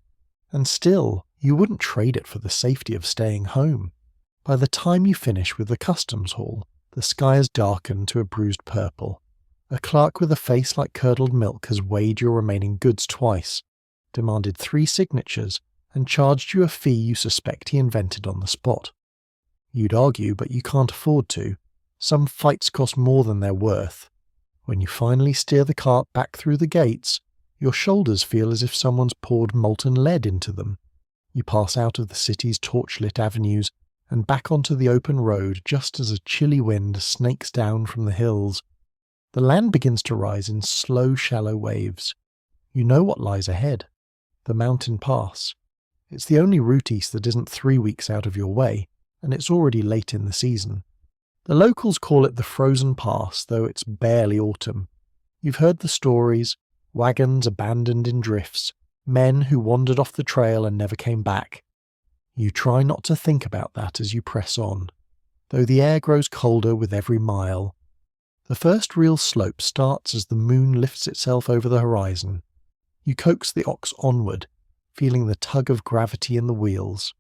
And still, you wouldn't trade it for the safety of staying home. By the time you finish with the customs hall, the sky has darkened to a bruised purple. A clerk with a face like curdled milk has weighed your remaining goods twice, demanded 3 signatures, and charged you a fee you suspect he invented on the spot. You'd argue, but you can't afford to. Some fights cost more than they're worth. When you finally steer the cart back through the gates, your shoulders feel as if someone's poured molten lead into them. You pass out of the city's torch-lit avenues and back onto the open road just as a chilly wind snakes down from the hills. The land begins to rise in slow, shallow waves. You know what lies ahead. The mountain pass. It's the only route east that isn't 3 weeks out of your way, and it's already late in the season. The locals call it the Frozen Pass, though it's barely autumn. You've heard the stories, wagons abandoned in drifts, men who wandered off the trail and never came back. You try not to think about that as you press on, though the air grows colder with every mile. The first real slope starts as the moon lifts itself over the horizon. You coax the ox onward, feeling the tug of gravity in the wheels.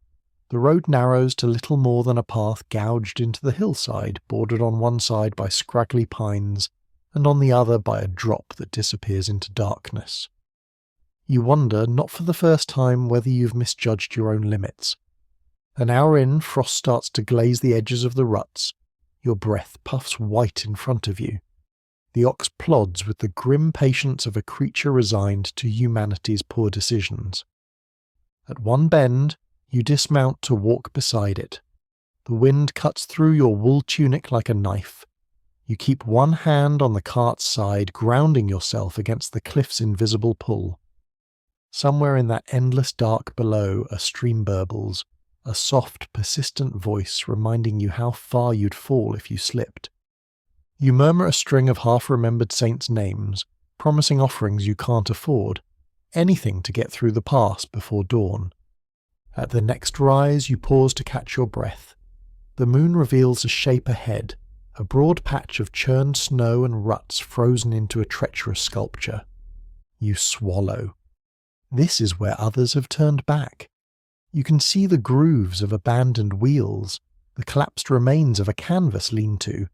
The road narrows to little more than a path gouged into the hillside, bordered on one side by scraggly pines, and on the other by a drop that disappears into darkness. You wonder, not for the first time, whether you've misjudged your own limits. An hour in, frost starts to glaze the edges of the ruts. Your breath puffs white in front of you. The ox plods with the grim patience of a creature resigned to humanity's poor decisions. At one bend, you dismount to walk beside it. The wind cuts through your wool tunic like a knife. You keep one hand on the cart's side, grounding yourself against the cliff's invisible pull. Somewhere in that endless dark below, a stream burbles, a soft, persistent voice reminding you how far you'd fall if you slipped. You murmur a string of half-remembered saints' names, promising offerings you can't afford, anything to get through the pass before dawn. At the next rise, you pause to catch your breath. The moon reveals a shape ahead, a broad patch of churned snow and ruts frozen into a treacherous sculpture. You swallow. This is where others have turned back. You can see the grooves of abandoned wheels, the collapsed remains of a canvas lean-to.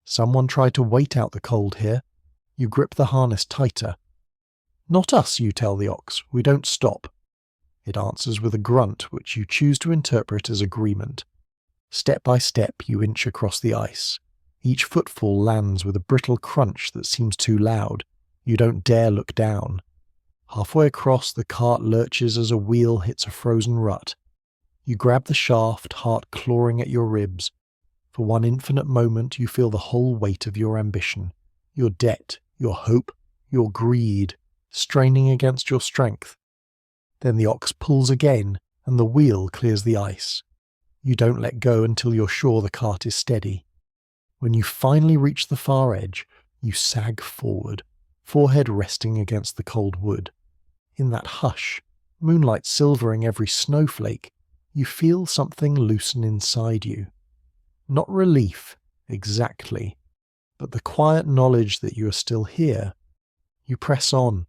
Someone tried to wait out the cold here. You grip the harness tighter. "Not us," you tell the ox. "We don't stop." It answers with a grunt, which you choose to interpret as agreement. Step by step, you inch across the ice. Each footfall lands with a brittle crunch that seems too loud. You don't dare look down. Halfway across, the cart lurches as a wheel hits a frozen rut. You grab the shaft, heart clawing at your ribs. For one infinite moment, you feel the whole weight of your ambition, your debt, your hope, your greed, straining against your strength. Then the ox pulls again, and the wheel clears the ice. You don't let go until you're sure the cart is steady. When you finally reach the far edge, you sag forward, forehead resting against the cold wood. In that hush, moonlight silvering every snowflake, you feel something loosen inside you. Not relief, exactly, but the quiet knowledge that you are still here. You press on.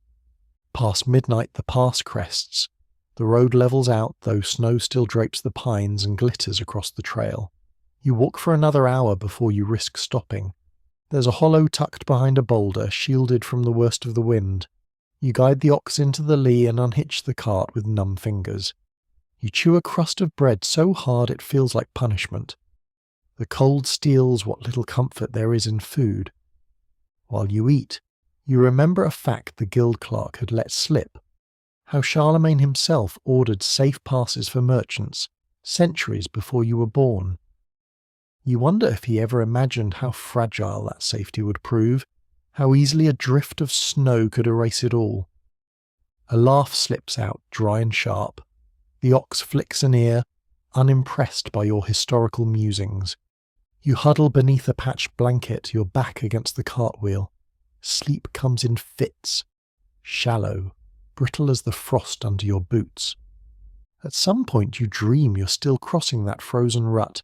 Past midnight the pass crests. The road levels out, though snow still drapes the pines and glitters across the trail. You walk for another hour before you risk stopping. There's a hollow tucked behind a boulder, shielded from the worst of the wind. You guide the ox into the lee and unhitch the cart with numb fingers. You chew a crust of bread so hard it feels like punishment. The cold steals what little comfort there is in food. While you eat, you remember a fact the guild clerk had let slip. How Charlemagne himself ordered safe passes for merchants, centuries before you were born. You wonder if he ever imagined how fragile that safety would prove, how easily a drift of snow could erase it all. A laugh slips out, dry and sharp. The ox flicks an ear, unimpressed by your historical musings. You huddle beneath a patched blanket, your back against the cartwheel. Sleep comes in fits, shallow, brittle as the frost under your boots. At some point you dream you're still crossing that frozen rut,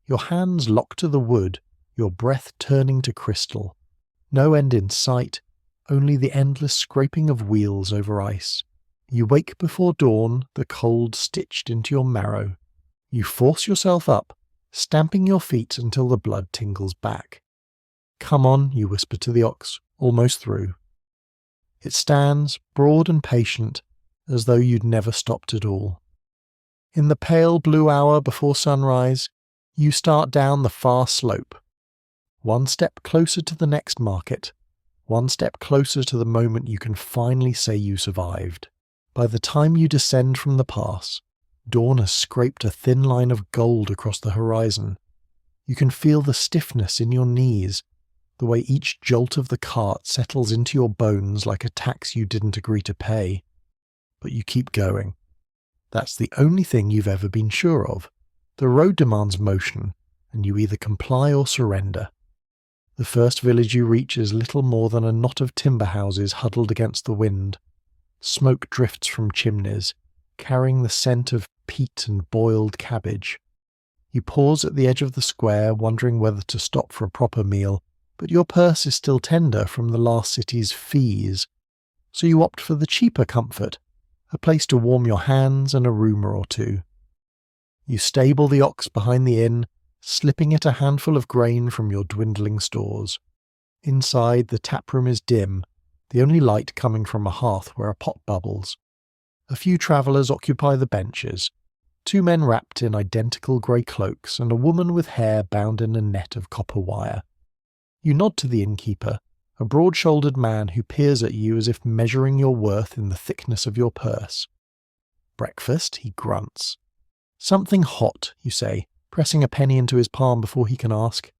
your hands locked to the wood, your breath turning to crystal. No end in sight, only the endless scraping of wheels over ice. You wake before dawn, the cold stitched into your marrow. You force yourself up, stamping your feet until the blood tingles back. "Come on," you whisper to the ox, almost through. It stands, broad and patient, as though you'd never stopped at all. In the pale blue hour before sunrise, you start down the far slope. One step closer to the next market, one step closer to the moment you can finally say you survived. By the time you descend from the pass, dawn has scraped a thin line of gold across the horizon. You can feel the stiffness in your knees, the way each jolt of the cart settles into your bones like a tax you didn't agree to pay. But you keep going. That's the only thing you've ever been sure of. The road demands motion, and you either comply or surrender. The first village you reach is little more than a knot of timber houses huddled against the wind. Smoke drifts from chimneys, carrying the scent of peat and boiled cabbage. You pause at the edge of the square, wondering whether to stop for a proper meal, but your purse is still tender from the last city's fees, so you opt for the cheaper comfort, a place to warm your hands and a rumour or two. You stable the ox behind the inn, slipping it a handful of grain from your dwindling stores. Inside, the taproom is dim, the only light coming from a hearth where a pot bubbles. A few travellers occupy the benches, 2 men wrapped in identical grey cloaks and a woman with hair bound in a net of copper wire. You nod to the innkeeper, a broad-shouldered man who peers at you as if measuring your worth in the thickness of your purse. "Breakfast?" he grunts. "Something hot," you say, pressing a penny into his palm before he can ask.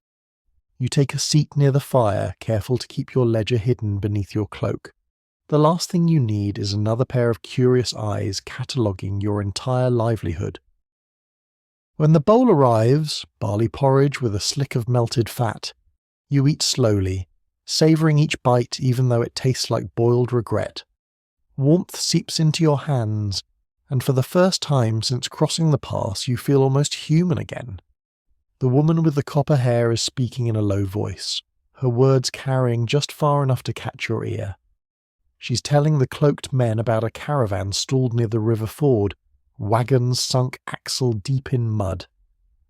You take a seat near the fire, careful to keep your ledger hidden beneath your cloak. The last thing you need is another pair of curious eyes cataloguing your entire livelihood. When the bowl arrives, barley porridge with a slick of melted fat, you eat slowly, savouring each bite even though it tastes like boiled regret. Warmth seeps into your hands, and for the first time since crossing the pass you feel almost human again. The woman with the copper hair is speaking in a low voice, her words carrying just far enough to catch your ear. She's telling the cloaked men about a caravan stalled near the river ford, wagons sunk axle deep in mud.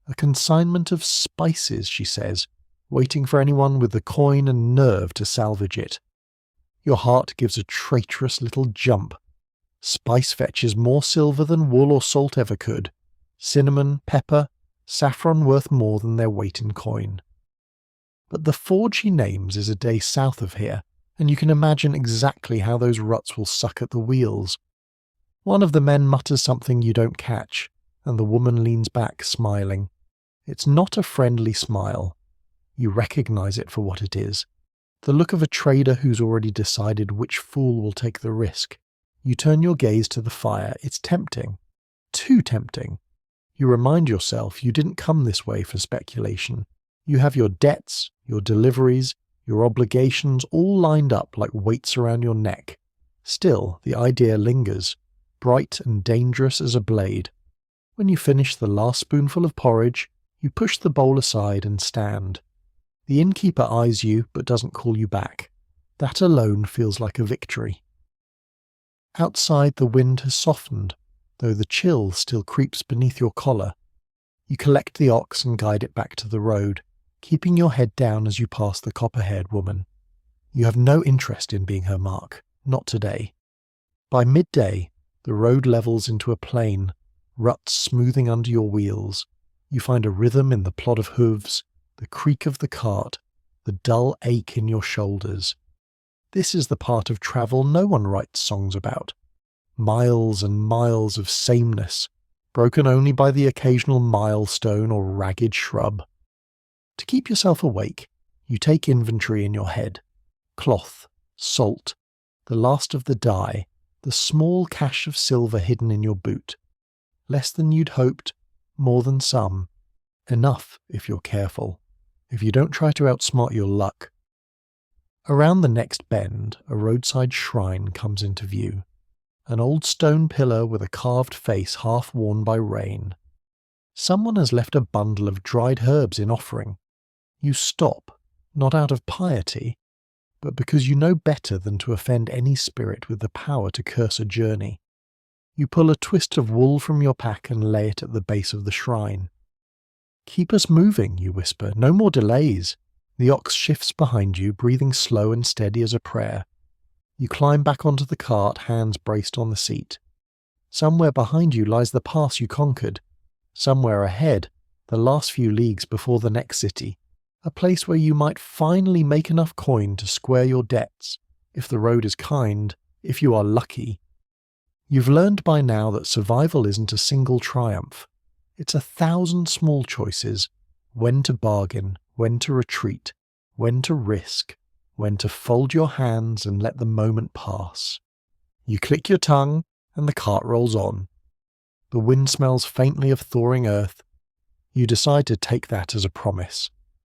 A consignment of spices, she says, waiting for anyone with the coin and nerve to salvage it. Your heart gives a treacherous little jump. Spice fetches more silver than wool or salt ever could. Cinnamon, pepper, saffron worth more than their weight in coin. But the ford she names is a day south of here, and you can imagine exactly how those ruts will suck at the wheels. One of the men mutters something you don't catch, and the woman leans back, smiling. It's not a friendly smile. You recognize it for what it is. The look of a trader who's already decided which fool will take the risk. You turn your gaze to the fire. It's tempting. Too tempting. You remind yourself you didn't come this way for speculation. You have your debts, your deliveries, your obligations all lined up like weights around your neck. Still, the idea lingers, bright and dangerous as a blade. When you finish the last spoonful of porridge, you push the bowl aside and stand. The innkeeper eyes you but doesn't call you back. That alone feels like a victory. Outside, the wind has softened, though the chill still creeps beneath your collar. You collect the ox and guide it back to the road, keeping your head down as you pass the copper-haired woman. You have no interest in being her mark, not today. By midday, the road levels into a plain, ruts smoothing under your wheels. You find a rhythm in the plod of hooves, the creak of the cart, the dull ache in your shoulders. This is the part of travel no one writes songs about. Miles and miles of sameness, broken only by the occasional milestone or ragged shrub. To keep yourself awake, you take inventory in your head. Cloth, salt, the last of the dye, the small cache of silver hidden in your boot. Less than you'd hoped, more than some. Enough if you're careful. If you don't try to outsmart your luck. Around the next bend, a roadside shrine comes into view. An old stone pillar with a carved face half worn by rain. Someone has left a bundle of dried herbs in offering. You stop, not out of piety, but because you know better than to offend any spirit with the power to curse a journey. You pull a twist of wool from your pack and lay it at the base of the shrine. "Keep us moving," you whisper. "No more delays." The ox shifts behind you, breathing slow and steady as a prayer. You climb back onto the cart, hands braced on the seat. Somewhere behind you lies the pass you conquered. Somewhere ahead, the last few leagues before the next city. A place where you might finally make enough coin to square your debts, if the road is kind, if you are lucky. You've learned by now that survival isn't a single triumph. It's 1,000 small choices: when to bargain, when to retreat, when to risk, when to fold your hands and let the moment pass. You click your tongue, and the cart rolls on. The wind smells faintly of thawing earth. You decide to take that as a promise.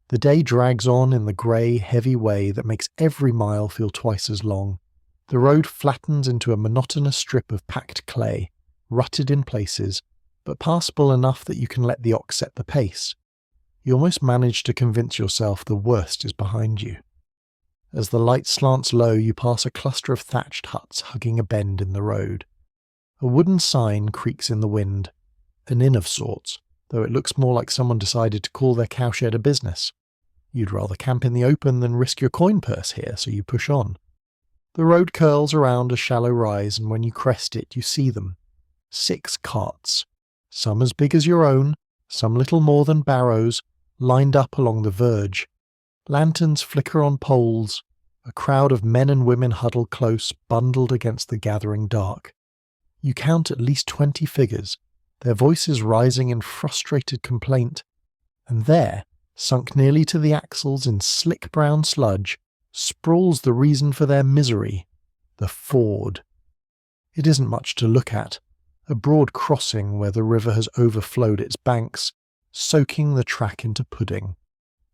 The day drags on in the grey, heavy way that makes every mile feel twice as long. The road flattens into a monotonous strip of packed clay, rutted in places, but passable enough that you can let the ox set the pace. You almost manage to convince yourself the worst is behind you. As the light slants low, you pass a cluster of thatched huts hugging a bend in the road. A wooden sign creaks in the wind, an inn of sorts, though it looks more like someone decided to call their cowshed a business. You'd rather camp in the open than risk your coin purse here, so you push on. The road curls around a shallow rise, and when you crest it, you see them. 6 carts, some as big as your own, some little more than barrows, lined up along the verge. Lanterns flicker on poles. A crowd of men and women huddle close, bundled against the gathering dark. You count at least 20 figures, their voices rising in frustrated complaint. And there, sunk nearly to the axles in slick brown sludge, sprawls the reason for their misery: the ford. It isn't much to look at, a broad crossing where the river has overflowed its banks, soaking the track into pudding.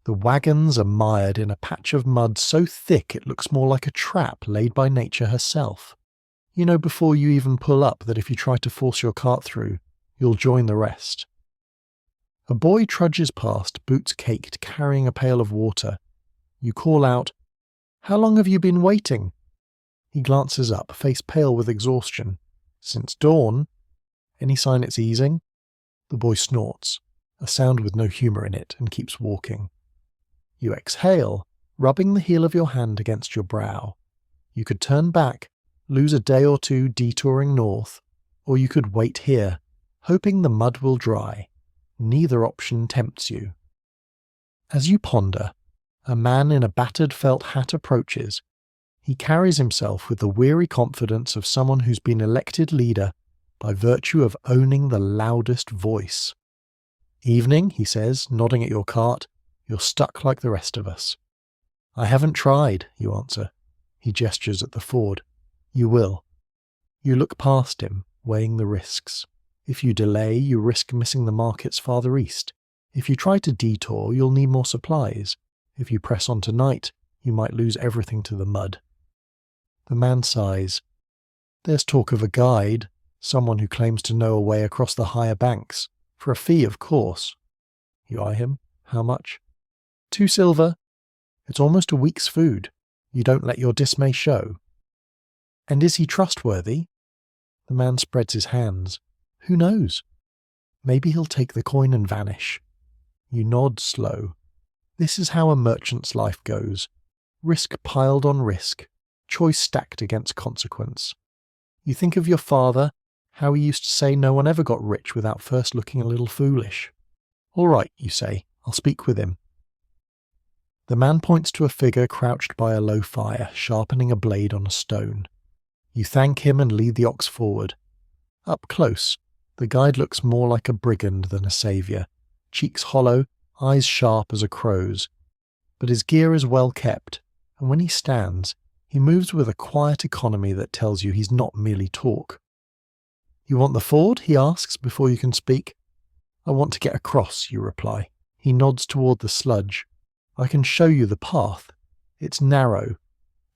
The wagons are mired in a patch of mud so thick it looks more like a trap laid by nature herself. You know before you even pull up that if you try to force your cart through, you'll join the rest. A boy trudges past, boots caked, carrying a pail of water. You call out, "How long have you been waiting?" He glances up, face pale with exhaustion. "Since dawn." "Any sign it's easing?" The boy snorts, a sound with no humour in it, and keeps walking. You exhale, rubbing the heel of your hand against your brow. You could turn back, lose a day or two detouring north, or you could wait here, hoping the mud will dry. Neither option tempts you. As you ponder, a man in a battered felt hat approaches. He carries himself with the weary confidence of someone who's been elected leader by virtue of owning the loudest voice. "Evening," he says, nodding at your cart. "You're stuck like the rest of us." "I haven't tried," you answer. He gestures at the ford. "You will." You look past him, weighing the risks. If you delay, you risk missing the markets farther east. If you try to detour, you'll need more supplies. If you press on tonight, you might lose everything to the mud. The man sighs. There's talk of a guide, someone who claims to know a way across the higher banks. For a fee, of course. You eye him. How much? 2 silver. It's almost a week's food. You don't let your dismay show. And is he trustworthy? The man spreads his hands. Who knows? Maybe he'll take the coin and vanish. You nod slow. This is how a merchant's life goes. Risk piled on risk. Choice stacked against consequence. You think of your father, how he used to say no one ever got rich without first looking a little foolish. All right, you say, I'll speak with him. The man points to a figure crouched by a low fire, sharpening a blade on a stone. You thank him and lead the ox forward. Up close, the guide looks more like a brigand than a saviour, cheeks hollow, eyes sharp as a crow's. But his gear is well kept, and when he stands, he moves with a quiet economy that tells you he's not merely talk. You want the ford? He asks before you can speak. I want to get across, you reply. He nods toward the sludge. I can show you the path. It's narrow.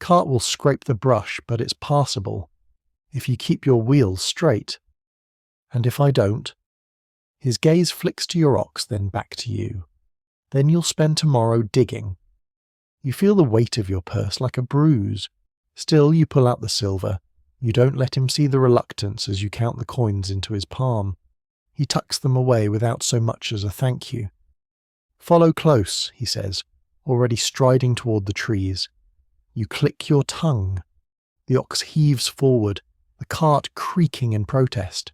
Cart will scrape the brush, but it's passable. If you keep your wheels straight. And if I don't? His gaze flicks to your ox, then back to you. Then you'll spend tomorrow digging. You feel the weight of your purse like a bruise. Still, you pull out the silver. You don't let him see the reluctance as you count the coins into his palm. He tucks them away without so much as a thank you. Follow close, he says, already striding toward the trees. You click your tongue. The ox heaves forward, the cart creaking in protest.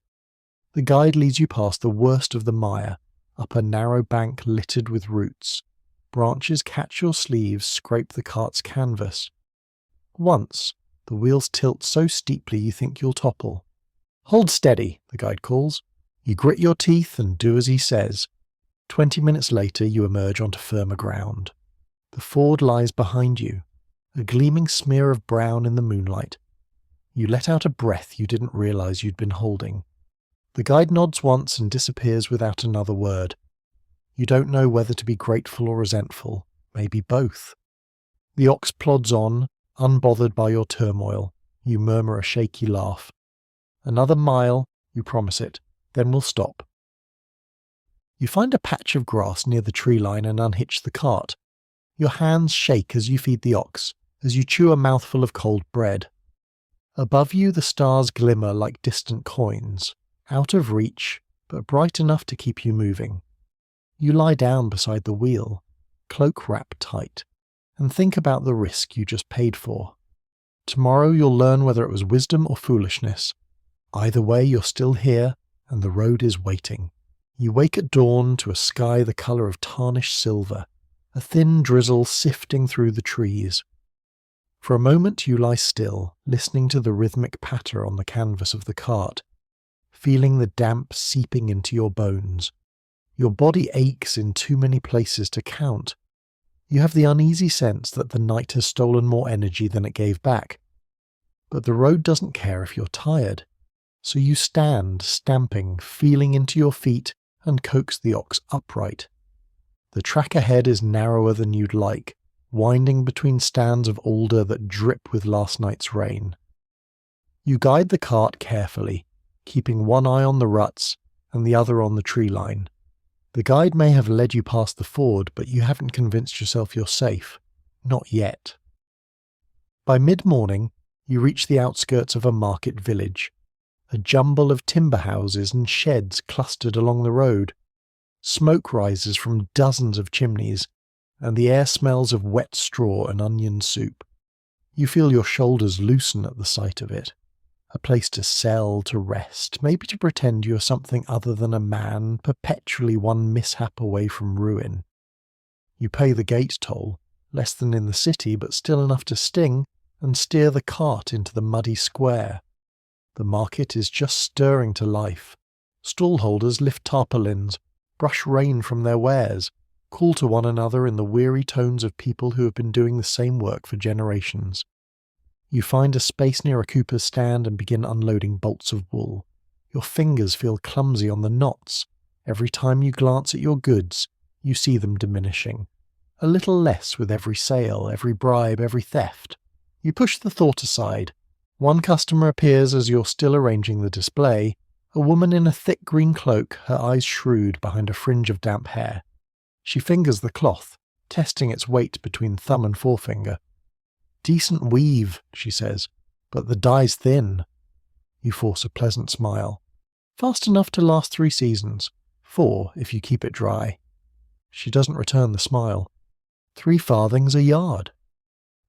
The guide leads you past the worst of the mire, up a narrow bank littered with roots. Branches catch your sleeves, scrape the cart's canvas. Once, the wheels tilt so steeply you think you'll topple. Hold steady, the guide calls. You grit your teeth and do as he says. 20 minutes later, you emerge onto firmer ground. The ford lies behind you, a gleaming smear of brown in the moonlight. You let out a breath you didn't realize you'd been holding. The guide nods once and disappears without another word. You don't know whether to be grateful or resentful, maybe both. The ox plods on, unbothered by your turmoil. You murmur a shaky laugh. Another mile, you promise it, then we'll stop. You find a patch of grass near the tree line and unhitch the cart. Your hands shake as you feed the ox, as you chew a mouthful of cold bread. Above you the stars glimmer like distant coins, out of reach, but bright enough to keep you moving. You lie down beside the wheel, cloak wrapped tight, and think about the risk you just paid for. Tomorrow you'll learn whether it was wisdom or foolishness. Either way, you're still here, and the road is waiting. You wake at dawn to a sky the colour of tarnished silver, a thin drizzle sifting through the trees. For a moment you lie still, listening to the rhythmic patter on the canvas of the cart, feeling the damp seeping into your bones. Your body aches in too many places to count. You have the uneasy sense that the night has stolen more energy than it gave back. But the road doesn't care if you're tired. So you stand, stamping, feeling into your feet, and coax the ox upright. The track ahead is narrower than you'd like, winding between stands of alder that drip with last night's rain. You guide the cart carefully, keeping one eye on the ruts and the other on the tree line. The guide may have led you past the ford, but you haven't convinced yourself you're safe. Not yet. By mid-morning, you reach the outskirts of a market village. A jumble of timber houses and sheds clustered along the road. Smoke rises from dozens of chimneys, and the air smells of wet straw and onion soup. You feel your shoulders loosen at the sight of it. A place to sell, to rest, maybe to pretend you're something other than a man, perpetually one mishap away from ruin. You pay the gate toll, less than in the city, but still enough to sting, and steer the cart into the muddy square. The market is just stirring to life. Stallholders lift tarpaulins, brush rain from their wares, call to one another in the weary tones of people who have been doing the same work for generations. You find a space near a cooper's stand and begin unloading bolts of wool. Your fingers feel clumsy on the knots. Every time you glance at your goods, You see them diminishing. A little less with every sale, every bribe, every theft. You push the thought aside. One customer appears as you're still arranging the display, a woman in a thick green cloak, her eyes shrewd behind a fringe of damp hair. She fingers the cloth, testing its weight between thumb and forefinger. "Decent weave," she says, "but the dye's thin." You force a pleasant smile. "Fast enough to last 3 seasons. 4 if you keep it dry." She doesn't return the smile. 3 farthings a yard.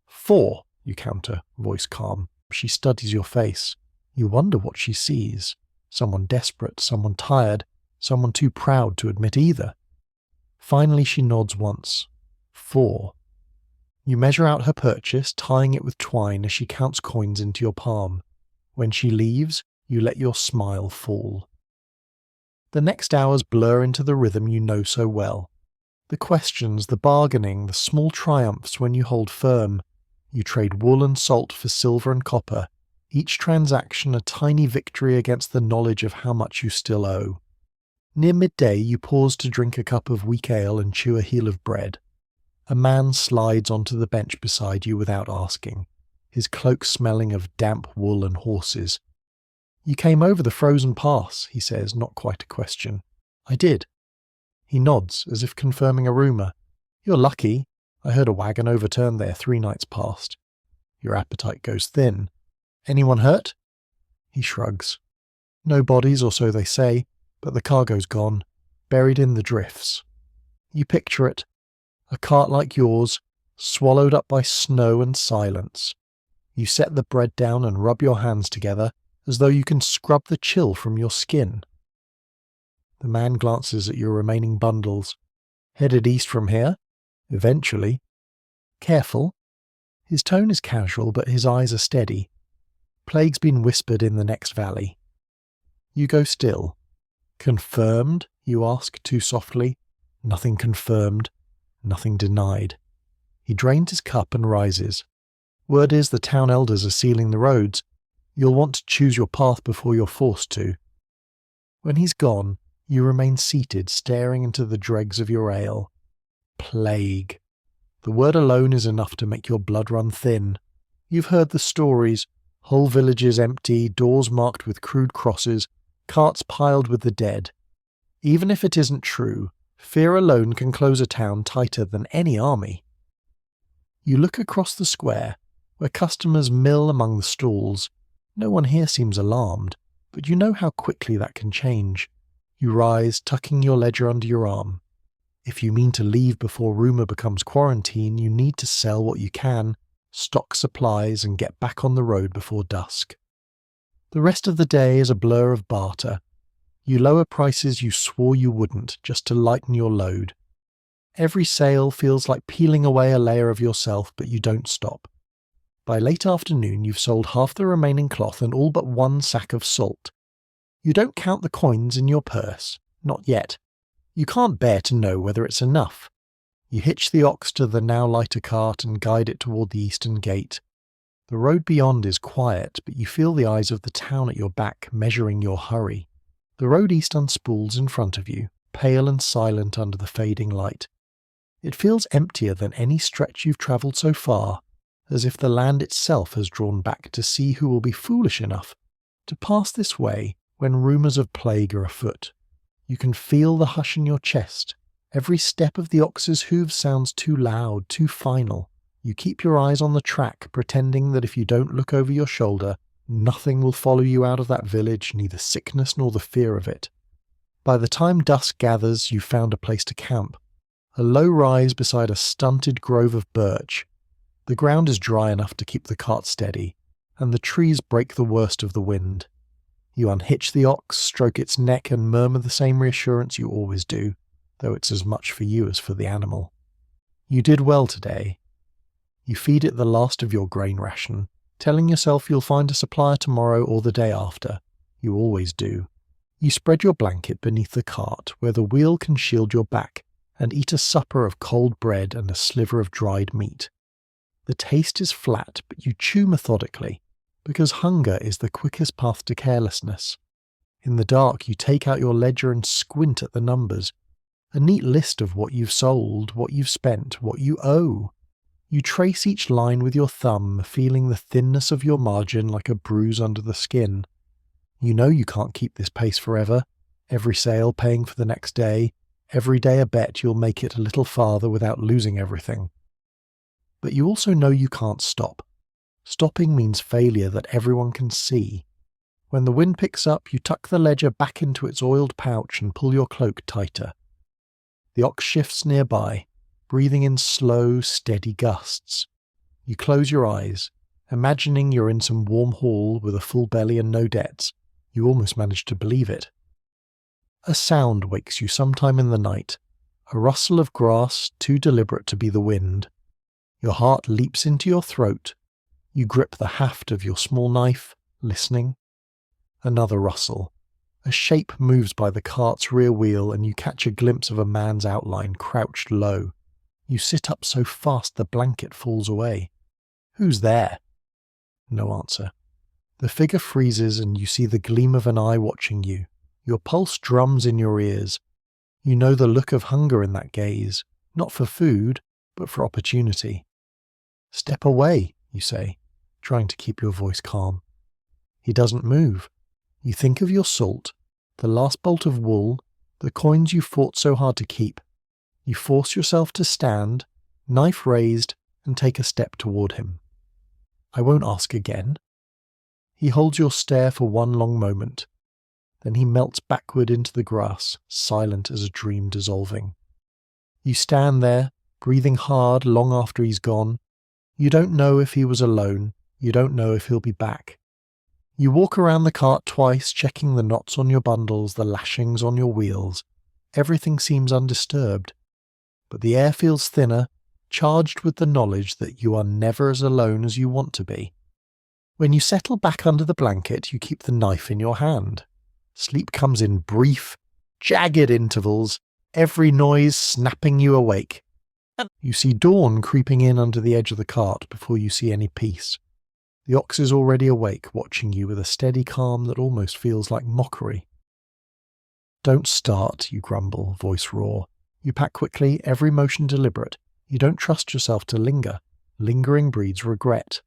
4, you counter, voice calm. She studies your face. You wonder what she sees. Someone desperate, someone tired, someone too proud to admit either. Finally she nods once. 4. You measure out her purchase, tying it with twine as she counts coins into your palm. When she leaves, you let your smile fall. The next hours blur into the rhythm you know so well. The questions, the bargaining, the small triumphs when you hold firm. You trade wool and salt for silver and copper, each transaction a tiny victory against the knowledge of how much you still owe. Near midday you pause to drink a cup of weak ale and chew a heel of bread. A man slides onto the bench beside you without asking, his cloak smelling of damp wool and horses. "You came over the frozen pass," he says, not quite a question. "I did." He nods, as if confirming a rumour. "You're lucky. I heard a wagon overturned there 3 nights past." Your appetite goes thin. "Anyone hurt?" He shrugs. "No bodies, or so they say, but the cargo's gone, buried in the drifts." You picture it. A cart like yours, swallowed up by snow and silence. You set the bread down and rub your hands together, as though you can scrub the chill from your skin. The man glances at your remaining bundles. "Headed east from here? Eventually." "Careful." His tone is casual, but his eyes are steady. "Plague's been whispered in the next valley." You go still. "Confirmed?" you ask too softly. "Nothing confirmed. Nothing denied." He drains his cup and rises. "Word is the town elders are sealing the roads. You'll want to choose your path before you're forced to." When he's gone, you remain seated, staring into the dregs of your ale. Plague. The word alone is enough to make your blood run thin. You've heard the stories. Whole villages empty, doors marked with crude crosses, carts piled with the dead. Even if it isn't true, fear alone can close a town tighter than any army. You look across the square, where customers mill among the stalls. No one here seems alarmed, but you know how quickly that can change. You rise, tucking your ledger under your arm. If you mean to leave before rumour becomes quarantine, you need to sell what you can, stock supplies, and get back on the road before dusk. The rest of the day is a blur of barter. You lower prices you swore you wouldn't, just to lighten your load. Every sale feels like peeling away a layer of yourself, but you don't stop. By late afternoon you've sold half the remaining cloth and all but 1 sack of salt. You don't count the coins in your purse, not yet. You can't bear to know whether it's enough. You hitch the ox to the now lighter cart and guide it toward the eastern gate. The road beyond is quiet, but you feel the eyes of the town at your back measuring your hurry. The road east unspools in front of you, pale and silent under the fading light. It feels emptier than any stretch you've travelled so far, as if the land itself has drawn back to see who will be foolish enough to pass this way when rumours of plague are afoot. You can feel the hush in your chest. Every step of the ox's hooves sounds too loud, too final. You keep your eyes on the track, pretending that if you don't look over your shoulder, nothing will follow you out of that village, neither sickness nor the fear of it. By the time dusk gathers, you've found a place to camp. A low rise beside a stunted grove of birch. The ground is dry enough to keep the cart steady, and the trees break the worst of the wind. You unhitch the ox, stroke its neck, and murmur the same reassurance you always do, though it's as much for you as for the animal. You did well today. You feed it the last of your grain ration, telling yourself you'll find a supplier tomorrow or the day after. You always do. You spread your blanket beneath the cart, where the wheel can shield your back, and eat a supper of cold bread and a sliver of dried meat. The taste is flat, but you chew methodically, because hunger is the quickest path to carelessness. In the dark, you take out your ledger and squint at the numbers. A neat list of what you've sold, what you've spent, what you owe. You trace each line with your thumb, feeling the thinness of your margin like a bruise under the skin. You know you can't keep this pace forever, every sale paying for the next day, every day a bet you'll make it a little farther without losing everything. But you also know you can't stop. Stopping means failure that everyone can see. When the wind picks up, you tuck the ledger back into its oiled pouch and pull your cloak tighter. The ox shifts nearby, breathing in slow, steady gusts. You close your eyes, imagining you're in some warm hall with a full belly and no debts. You almost manage to believe it. A sound wakes you sometime in the night, a rustle of grass too deliberate to be the wind. Your heart leaps into your throat. You grip the haft of your small knife, listening. Another rustle. A shape moves by the cart's rear wheel and you catch a glimpse of a man's outline crouched low. You sit up so fast the blanket falls away. Who's there? No answer. The figure freezes and you see the gleam of an eye watching you. Your pulse drums in your ears. You know the look of hunger in that gaze, not for food, but for opportunity. Step away, you say, trying to keep your voice calm. He doesn't move. You think of your salt, the last bolt of wool, the coins you fought so hard to keep. You force yourself to stand, knife raised, and take a step toward him. I won't ask again. He holds your stare for one long moment. Then he melts backward into the grass, silent as a dream dissolving. You stand there, breathing hard long after he's gone. You don't know if he was alone. You don't know if he'll be back. You walk around the cart twice, checking the knots on your bundles, the lashings on your wheels. Everything seems undisturbed. But the air feels thinner, charged with the knowledge that you are never as alone as you want to be. When you settle back under the blanket, you keep the knife in your hand. Sleep comes in brief, jagged intervals, every noise snapping you awake. You see dawn creeping in under the edge of the cart before you see any peace. The ox is already awake, watching you with a steady calm that almost feels like mockery. Don't start, you grumble, voice raw. You pack quickly, every motion deliberate. You don't trust yourself to linger. Lingering breeds regret.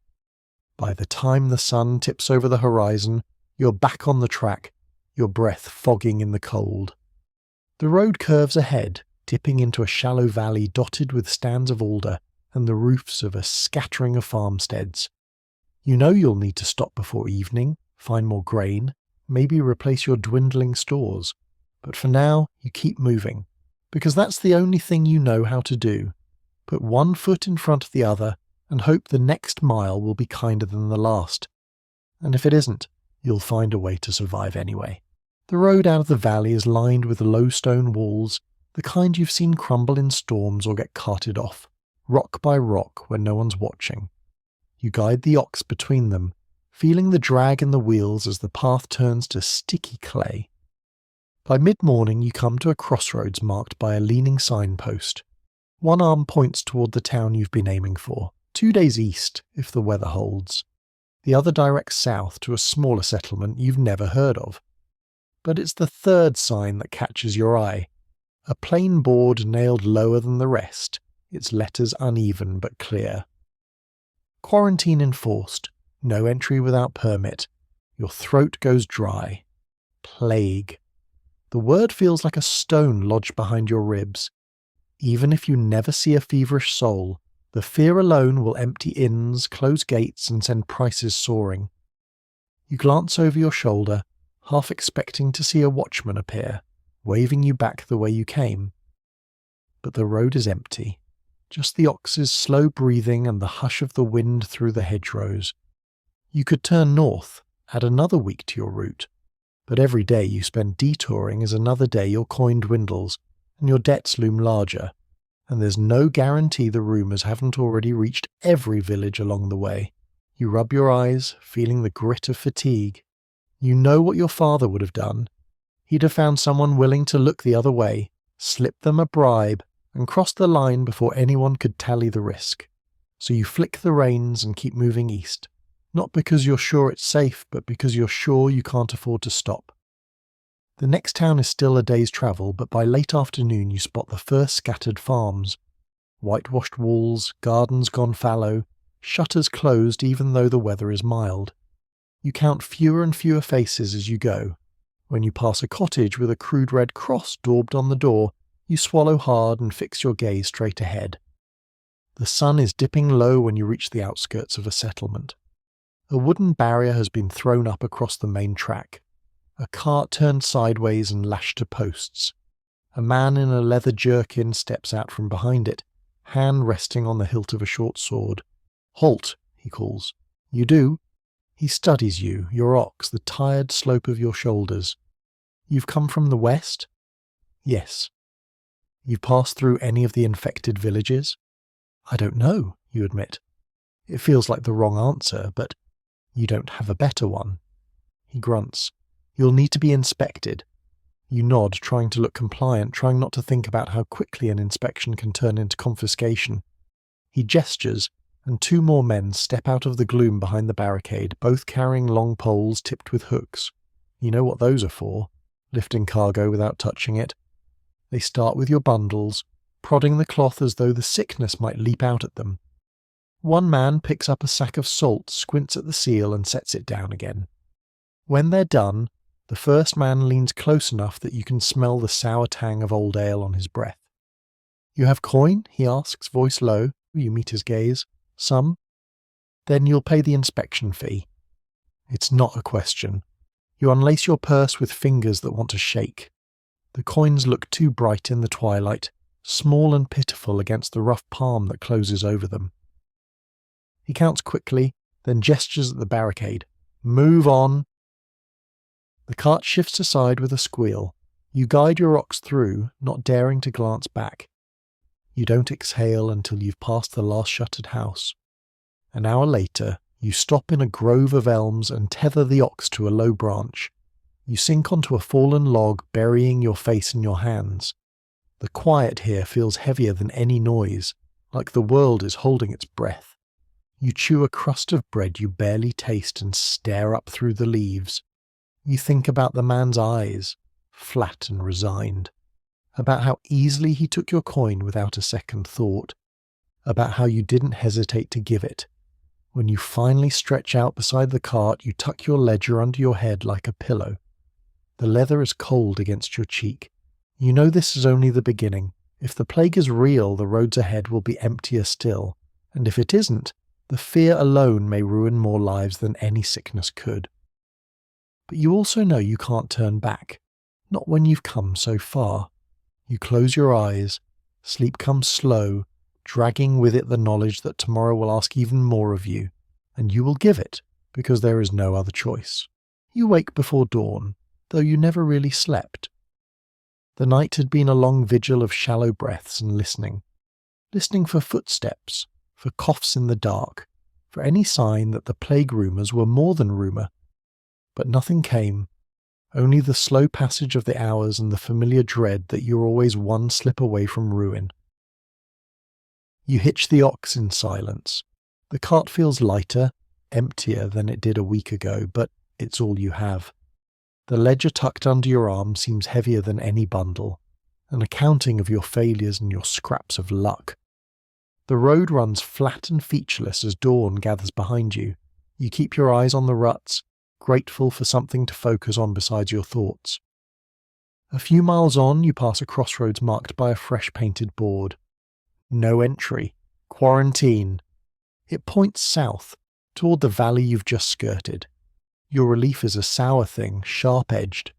By the time the sun tips over the horizon, you're back on the track, your breath fogging in the cold. The road curves ahead, dipping into a shallow valley dotted with stands of alder and the roofs of a scattering of farmsteads. You know you'll need to stop before evening, find more grain, maybe replace your dwindling stores. But for now, you keep moving, because that's the only thing you know how to do. Put one foot in front of the other and hope the next mile will be kinder than the last. And if it isn't, you'll find a way to survive anyway. The road out of the valley is lined with low stone walls, the kind you've seen crumble in storms or get carted off, rock by rock when no one's watching. You guide the ox between them, feeling the drag in the wheels as the path turns to sticky clay. By mid-morning you come to a crossroads marked by a leaning signpost. One arm points toward the town you've been aiming for, 2 days east if the weather holds. The other directs south to a smaller settlement you've never heard of. But it's the third sign that catches your eye. A plain board nailed lower than the rest, its letters uneven but clear. Quarantine enforced, no entry without permit. Your throat goes dry. Plague. The word feels like a stone lodged behind your ribs. Even if you never see a feverish soul, the fear alone will empty inns, close gates, and send prices soaring. You glance over your shoulder, half expecting to see a watchman appear, waving you back the way you came. But the road is empty. Just the ox's slow breathing and the hush of the wind through the hedgerows. You could turn north, add another week to your route, but every day you spend detouring is another day your coin dwindles, and your debts loom larger, and there's no guarantee the rumours haven't already reached every village along the way. You rub your eyes, feeling the grit of fatigue. You know what your father would have done. He'd have found someone willing to look the other way, slip them a bribe, and cross the line before anyone could tally the risk. So you flick the reins and keep moving east, not because you're sure it's safe, but because you're sure you can't afford to stop. The next town is still a day's travel, but by late afternoon you spot the first scattered farms. Whitewashed walls, gardens gone fallow, shutters closed even though the weather is mild. You count fewer and fewer faces as you go. When you pass a cottage with a crude red cross daubed on the door, you swallow hard and fix your gaze straight ahead. The sun is dipping low when you reach the outskirts of a settlement. A wooden barrier has been thrown up across the main track. A cart turned sideways and lashed to posts. A man in a leather jerkin steps out from behind it, hand resting on the hilt of a short sword. "Halt," he calls. You do. He studies you, your ox, the tired slope of your shoulders. "You've come from the west?" "Yes." "You've passed through any of the infected villages?" "I don't know," you admit. It feels like the wrong answer, but you don't have a better one. He grunts. "You'll need to be inspected." You nod, trying to look compliant, trying not to think about how quickly an inspection can turn into confiscation. He gestures, and 2 more men step out of the gloom behind the barricade, both carrying long poles tipped with hooks. You know what those are for, lifting cargo without touching it. They start with your bundles, prodding the cloth as though the sickness might leap out at them. One man picks up a sack of salt, squints at the seal, and sets it down again. When they're done, the first man leans close enough that you can smell the sour tang of old ale on his breath. "You have coin?" he asks, voice low. You meet his gaze. "Some?" "Then you'll pay the inspection fee." It's not a question. You unlace your purse with fingers that want to shake. The coins look too bright in the twilight, small and pitiful against the rough palm that closes over them. He counts quickly, then gestures at the barricade. "Move on." The cart shifts aside with a squeal. You guide your ox through, not daring to glance back. You don't exhale until you've passed the last shuttered house. An hour later, you stop in a grove of elms and tether the ox to a low branch. You sink onto a fallen log, burying your face in your hands. The quiet here feels heavier than any noise, like the world is holding its breath. You chew a crust of bread you barely taste and stare up through the leaves. You think about the man's eyes, flat and resigned. About how easily he took your coin without a second thought. About how you didn't hesitate to give it. When you finally stretch out beside the cart, you tuck your ledger under your head like a pillow. The leather is cold against your cheek. You know this is only the beginning. If the plague is real, the roads ahead will be emptier still. And if it isn't, the fear alone may ruin more lives than any sickness could. But you also know you can't turn back. Not when you've come so far. You close your eyes. Sleep comes slow, dragging with it the knowledge that tomorrow will ask even more of you, and you will give it, because there is no other choice. You wake before dawn, though you never really slept. The night had been a long vigil of shallow breaths and listening. Listening for footsteps, for coughs in the dark, for any sign that the plague rumours were more than rumour. But nothing came, only the slow passage of the hours and the familiar dread that you're always one slip away from ruin. You hitch the ox in silence. The cart feels lighter, emptier than it did a week ago, but it's all you have. The ledger tucked under your arm seems heavier than any bundle, an accounting of your failures and your scraps of luck. The road runs flat and featureless as dawn gathers behind you. You keep your eyes on the ruts, grateful for something to focus on besides your thoughts. A few miles on, you pass a crossroads marked by a fresh painted board. No entry. Quarantine. It points south, toward the valley you've just skirted. Your relief is a sour thing, sharp-edged.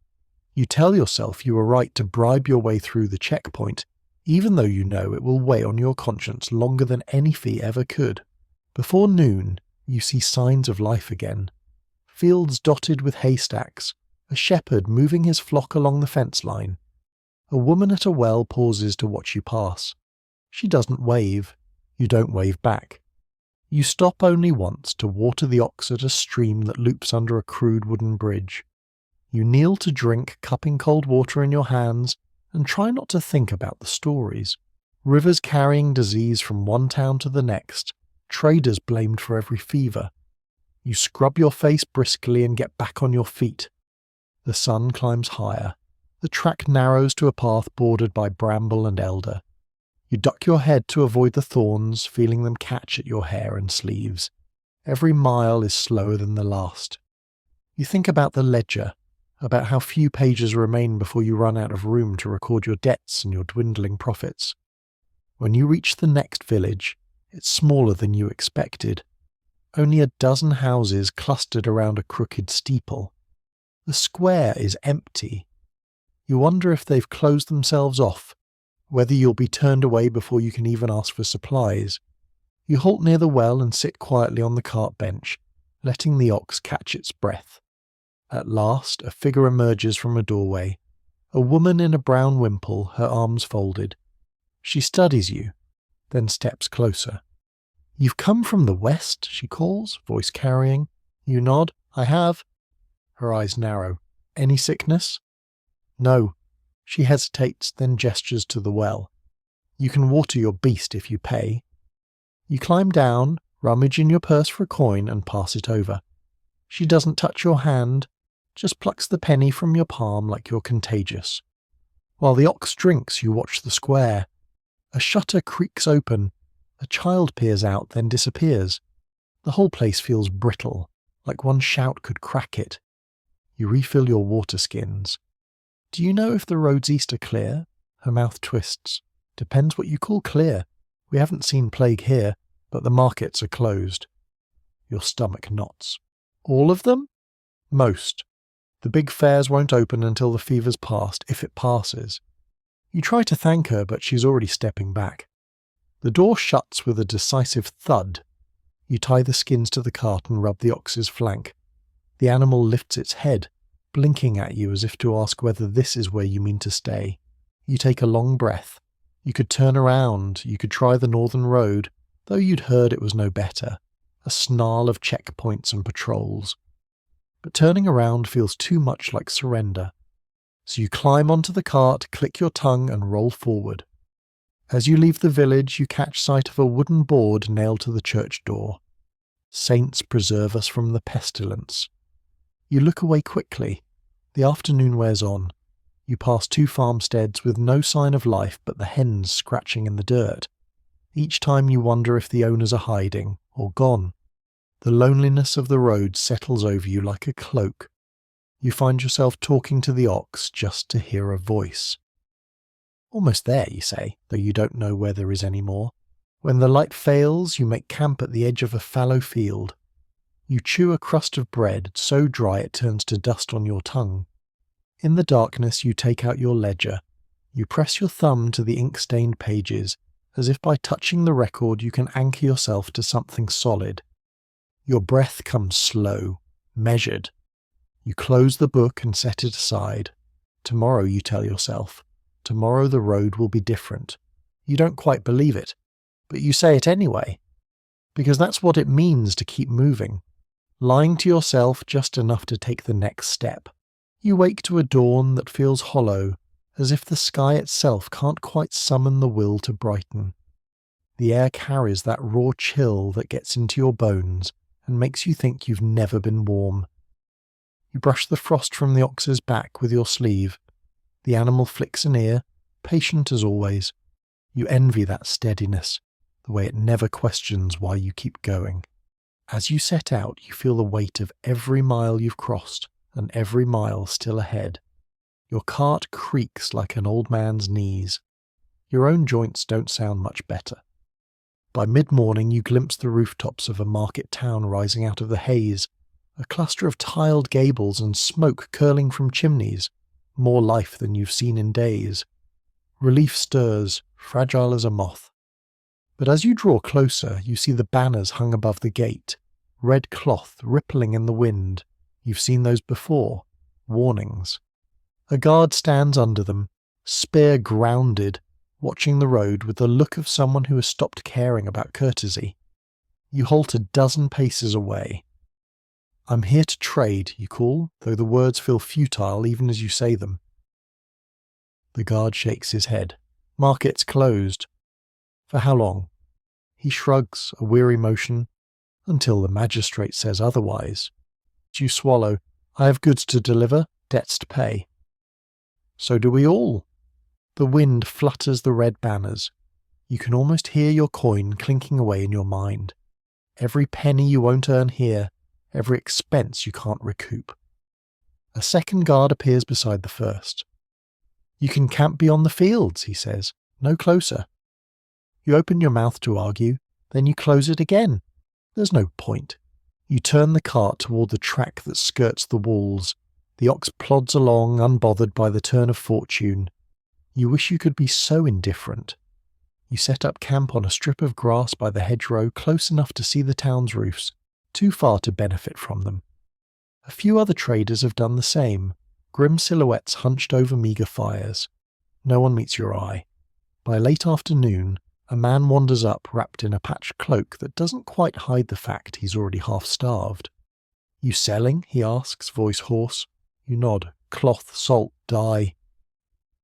You tell yourself you were right to bribe your way through the checkpoint, even though you know it will weigh on your conscience longer than any fee ever could. Before noon, you see signs of life again. Fields dotted with haystacks, a shepherd moving his flock along the fence line. A woman at a well pauses to watch you pass. She doesn't wave. You don't wave back. You stop only once to water the ox at a stream that loops under a crude wooden bridge. You kneel to drink, cupping cold water in your hands, and try not to think about the stories. Rivers carrying disease from one town to the next, traders blamed for every fever. You scrub your face briskly and get back on your feet. The sun climbs higher. The track narrows to a path bordered by bramble and elder. You duck your head to avoid the thorns, feeling them catch at your hair and sleeves. Every mile is slower than the last. You think about the ledger, about how few pages remain before you run out of room to record your debts and your dwindling profits. When you reach the next village, it's smaller than you expected. Only a dozen houses clustered around a crooked steeple. The square is empty. You wonder if they've closed themselves off, whether you'll be turned away before you can even ask for supplies. You halt near the well and sit quietly on the cart bench, letting the ox catch its breath. At last, a figure emerges from a doorway. A woman in a brown wimple, her arms folded. She studies you, then steps closer. "You've come from the west," she calls, voice carrying. You nod. "I have." Her eyes narrow. "Any sickness?" "No." She hesitates, then gestures to the well. "You can water your beast if you pay." You climb down, rummage in your purse for a coin, and pass it over. She doesn't touch your hand, just plucks the penny from your palm like you're contagious. While the ox drinks, you watch the square. A shutter creaks open. A child peers out, then disappears. The whole place feels brittle, like one shout could crack it. You refill your water skins. "Do you know if the roads east are clear?" Her mouth twists. "Depends what you call clear. We haven't seen plague here, but the markets are closed." Your stomach knots. "All of them?" "Most. The big fairs won't open until the fever's passed, if it passes." You try to thank her, but she's already stepping back. The door shuts with a decisive thud. You tie the skins to the cart and rub the ox's flank. The animal lifts its head, blinking at you as if to ask whether this is where you mean to stay. You take a long breath. You could turn around, you could try the northern road, though you'd heard it was no better. A snarl of checkpoints and patrols. But turning around feels too much like surrender. So you climb onto the cart, click your tongue, and roll forward. As you leave the village, you catch sight of a wooden board nailed to the church door. "Saints preserve us from the pestilence." You look away quickly. The afternoon wears on. You pass 2 farmsteads with no sign of life but the hens scratching in the dirt. Each time you wonder if the owners are hiding or gone. The loneliness of the road settles over you like a cloak. You find yourself talking to the ox just to hear a voice. "Almost there," you say, though you don't know where there is any more. When the light fails, you make camp at the edge of a fallow field. You chew a crust of bread so dry it turns to dust on your tongue. In the darkness, you take out your ledger. You press your thumb to the ink-stained pages, as if by touching the record you can anchor yourself to something solid. Your breath comes slow, measured. You close the book and set it aside. Tomorrow, you tell yourself. Tomorrow the road will be different. You don't quite believe it, but you say it anyway. Because that's what it means to keep moving. Lying to yourself just enough to take the next step. You wake to a dawn that feels hollow, as if the sky itself can't quite summon the will to brighten. The air carries that raw chill that gets into your bones and makes you think you've never been warm. You brush the frost from the ox's back with your sleeve. The animal flicks an ear, patient as always. You envy that steadiness, the way it never questions why you keep going. As you set out, you feel the weight of every mile you've crossed and every mile still ahead. Your cart creaks like an old man's knees. Your own joints don't sound much better. By mid-morning, you glimpse the rooftops of a market town rising out of the haze, a cluster of tiled gables and smoke curling from chimneys, more life than you've seen in days. Relief stirs, fragile as a moth. But as you draw closer, you see the banners hung above the gate, red cloth rippling in the wind. You've seen those before, warnings. A guard stands under them, spear grounded, watching the road with the look of someone who has stopped caring about courtesy. You halt a dozen paces away. "I'm here to trade," you call, though the words feel futile even as you say them. The guard shakes his head. "Market's closed." "For how long?" He shrugs, a weary motion. "Until the magistrate says otherwise." You swallow. "I have goods to deliver, debts to pay." So do we all. The wind flutters the red banners. You can almost hear your coin clinking away in your mind. Every penny you won't earn here, every expense you can't recoup. A second guard appears beside the first. You can camp beyond the fields, he says, no closer. You open your mouth to argue, then you close it again. There's no point. You turn the cart toward the track that skirts the walls. The ox plods along, unbothered by the turn of fortune. You wish you could be so indifferent. You set up camp on a strip of grass by the hedgerow, close enough to see the town's roofs, too far to benefit from them. A few other traders have done the same, grim silhouettes hunched over meagre fires. No one meets your eye. By late afternoon, a man wanders up wrapped in a patched cloak that doesn't quite hide the fact he's already half-starved. You selling? He asks, voice hoarse. You nod. Cloth, salt, dye.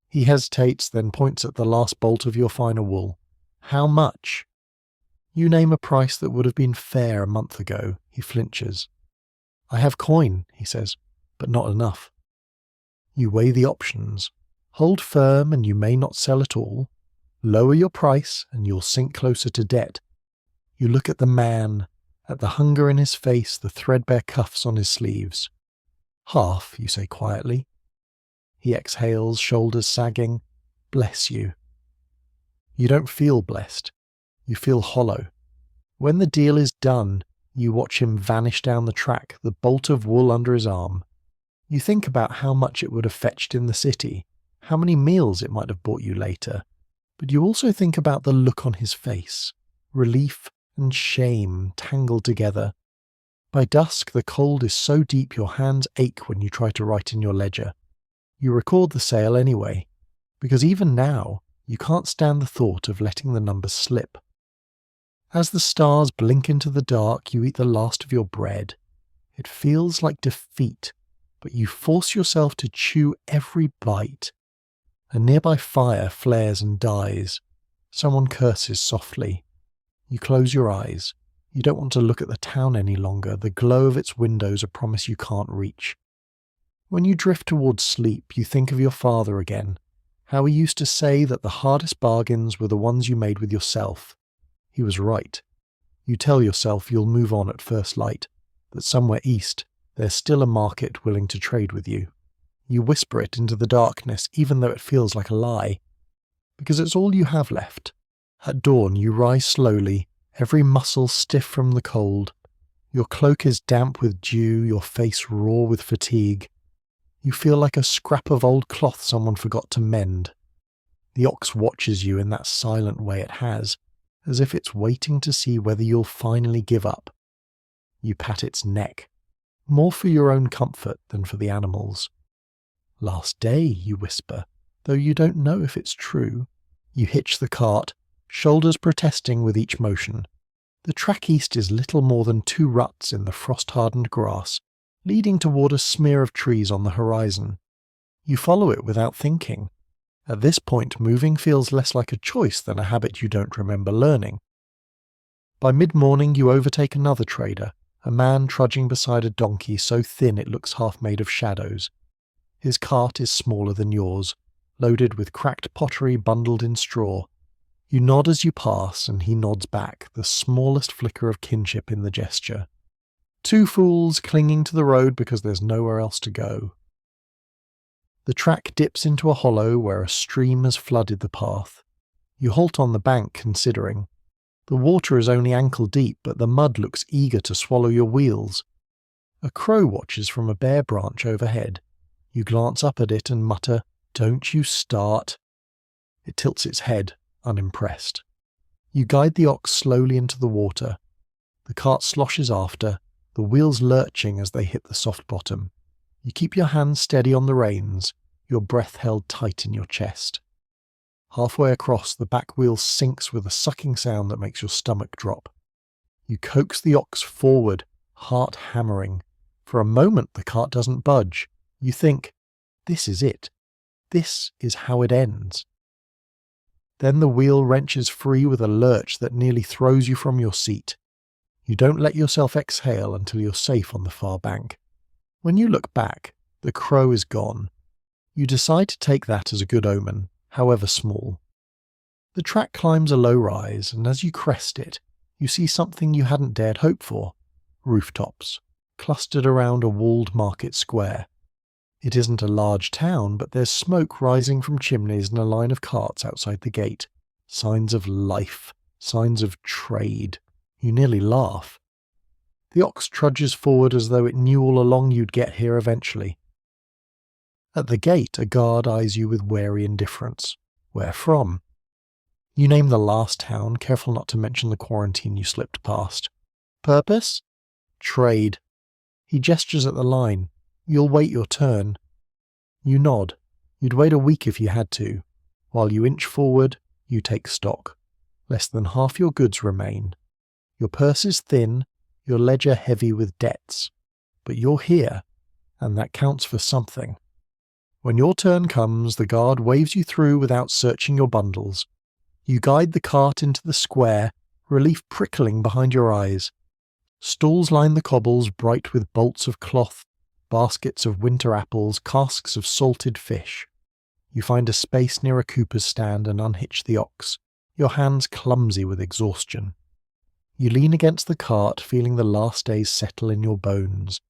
He hesitates, then points at the last bolt of your finer wool. How much? You name a price that would have been fair a month ago. He flinches. I have coin, he says, but not enough. You weigh the options. Hold firm and you may not sell at all. Lower your price and you'll sink closer to debt. You look at the man, at the hunger in his face, the threadbare cuffs on his sleeves. Half, you say quietly. He exhales, shoulders sagging. Bless you. You don't feel blessed. You feel hollow. When the deal is done, you watch him vanish down the track, the bolt of wool under his arm. You think about how much it would have fetched in the city, how many meals it might have bought you later. But you also think about the look on his face, relief and shame tangled together. By dusk, the cold is so deep your hands ache when you try to write in your ledger. You record the sale anyway, because even now, you can't stand the thought of letting the numbers slip. As the stars blink into the dark, you eat the last of your bread. It feels like defeat, but you force yourself to chew every bite. A nearby fire flares and dies. Someone curses softly. You close your eyes. You don't want to look at the town any longer, the glow of its windows a promise you can't reach. When you drift towards sleep, you think of your father again, how he used to say that the hardest bargains were the ones you made with yourself. He was right. You tell yourself you'll move on at first light, that somewhere east there's still a market willing to trade with you. You whisper it into the darkness, even though it feels like a lie, because it's all you have left. At dawn you rise slowly, every muscle stiff from the cold. Your cloak is damp with dew, your face raw with fatigue. You feel like a scrap of old cloth someone forgot to mend. The ox watches you in that silent way it has, as if it's waiting to see whether you'll finally give up. You pat its neck, more for your own comfort than for the animal's. Last day, you whisper, though you don't know if it's true. You hitch the cart, shoulders protesting with each motion. The track east is little more than 2 ruts in the frost-hardened grass, leading toward a smear of trees on the horizon. You follow it without thinking. At this point, moving feels less like a choice than a habit you don't remember learning. By mid-morning, you overtake another trader, a man trudging beside a donkey so thin it looks half made of shadows. His cart is smaller than yours, loaded with cracked pottery bundled in straw. You nod as you pass, and he nods back, the smallest flicker of kinship in the gesture. 2 fools clinging to the road because there's nowhere else to go. The track dips into a hollow where a stream has flooded the path. You halt on the bank, considering. The water is only ankle deep, but the mud looks eager to swallow your wheels. A crow watches from a bare branch overhead. You glance up at it and mutter, "Don't you start." It tilts its head, unimpressed. You guide the ox slowly into the water. The cart sloshes after, the wheels lurching as they hit the soft bottom. You keep your hands steady on the reins, your breath held tight in your chest. Halfway across, the back wheel sinks with a sucking sound that makes your stomach drop. You coax the ox forward, heart hammering. For a moment, the cart doesn't budge. You think, this is it. This is how it ends. Then the wheel wrenches free with a lurch that nearly throws you from your seat. You don't let yourself exhale until you're safe on the far bank. When you look back, the crow is gone. You decide to take that as a good omen, however small. The track climbs a low rise, and as you crest it, you see something you hadn't dared hope for: rooftops, clustered around a walled market square. It isn't a large town, but there's smoke rising from chimneys and a line of carts outside the gate. Signs of life, signs of trade. You nearly laugh. The ox trudges forward as though it knew all along you'd get here eventually. At the gate, a guard eyes you with wary indifference. Where from? You name the last town, careful not to mention the quarantine you slipped past. Purpose? Trade. He gestures at the line. You'll wait your turn. You nod. You'd wait a week if you had to. While you inch forward, you take stock. Less than half your goods remain. Your purse is thin, your ledger heavy with debts. But you're here, and that counts for something. When your turn comes, the guard waves you through without searching your bundles. You guide the cart into the square, relief prickling behind your eyes. Stalls line the cobbles bright with bolts of cloth, baskets of winter apples, casks of salted fish. You find a space near a cooper's stand and unhitch the ox, your hands clumsy with exhaustion. You lean against the cart, feeling the last days settle in your bones.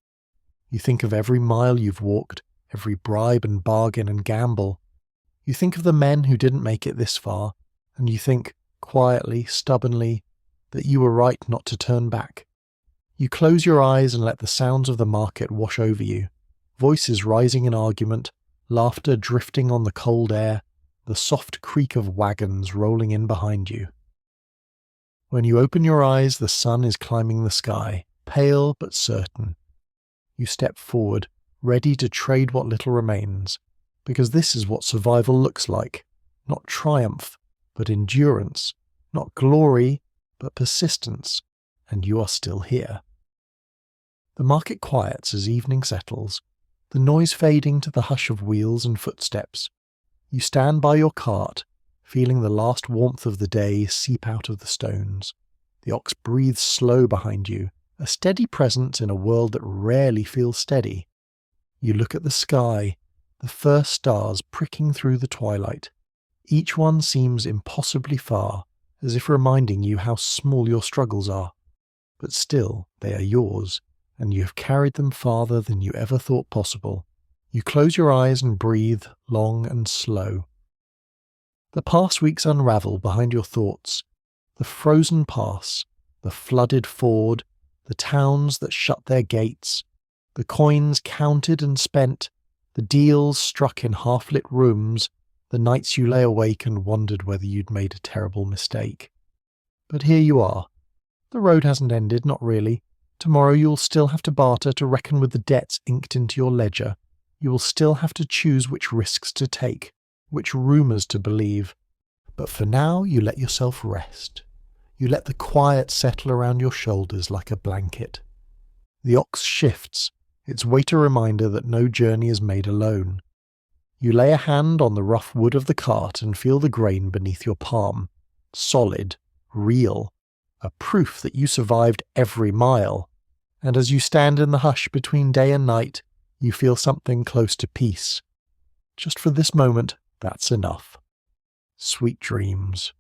You think of every mile you've walked, every bribe and bargain and gamble. You think of the men who didn't make it this far, and you think, quietly, stubbornly, that you were right not to turn back. You close your eyes and let the sounds of the market wash over you, voices rising in argument, laughter drifting on the cold air, the soft creak of wagons rolling in behind you. When you open your eyes, the sun is climbing the sky, pale but certain. You step forward, ready to trade what little remains, because this is what survival looks like. Not triumph, but endurance. Not glory, but persistence. And you are still here. The market quiets as evening settles, the noise fading to the hush of wheels and footsteps. You stand by your cart, feeling the last warmth of the day seep out of the stones. The ox breathes slow behind you, a steady presence in a world that rarely feels steady. You look at the sky, the first stars pricking through the twilight. Each one seems impossibly far, as if reminding you how small your struggles are. But still, they are yours, and you have carried them farther than you ever thought possible. You close your eyes and breathe, long and slow. The past weeks unravel behind your thoughts. The frozen pass, the flooded ford, the towns that shut their gates, the coins counted and spent, the deals struck in half-lit rooms, the nights you lay awake and wondered whether you'd made a terrible mistake. But here you are. The road hasn't ended, not really. Tomorrow you'll still have to barter to reckon with the debts inked into your ledger. You will still have to choose which risks to take, which rumours to believe. But for now you let yourself rest. You let the quiet settle around your shoulders like a blanket. The ox shifts, its weight a reminder that no journey is made alone. You lay a hand on the rough wood of the cart and feel the grain beneath your palm. Solid, real, a proof that you survived every mile. And as you stand in the hush between day and night, you feel something close to peace. Just for this moment, that's enough. Sweet dreams.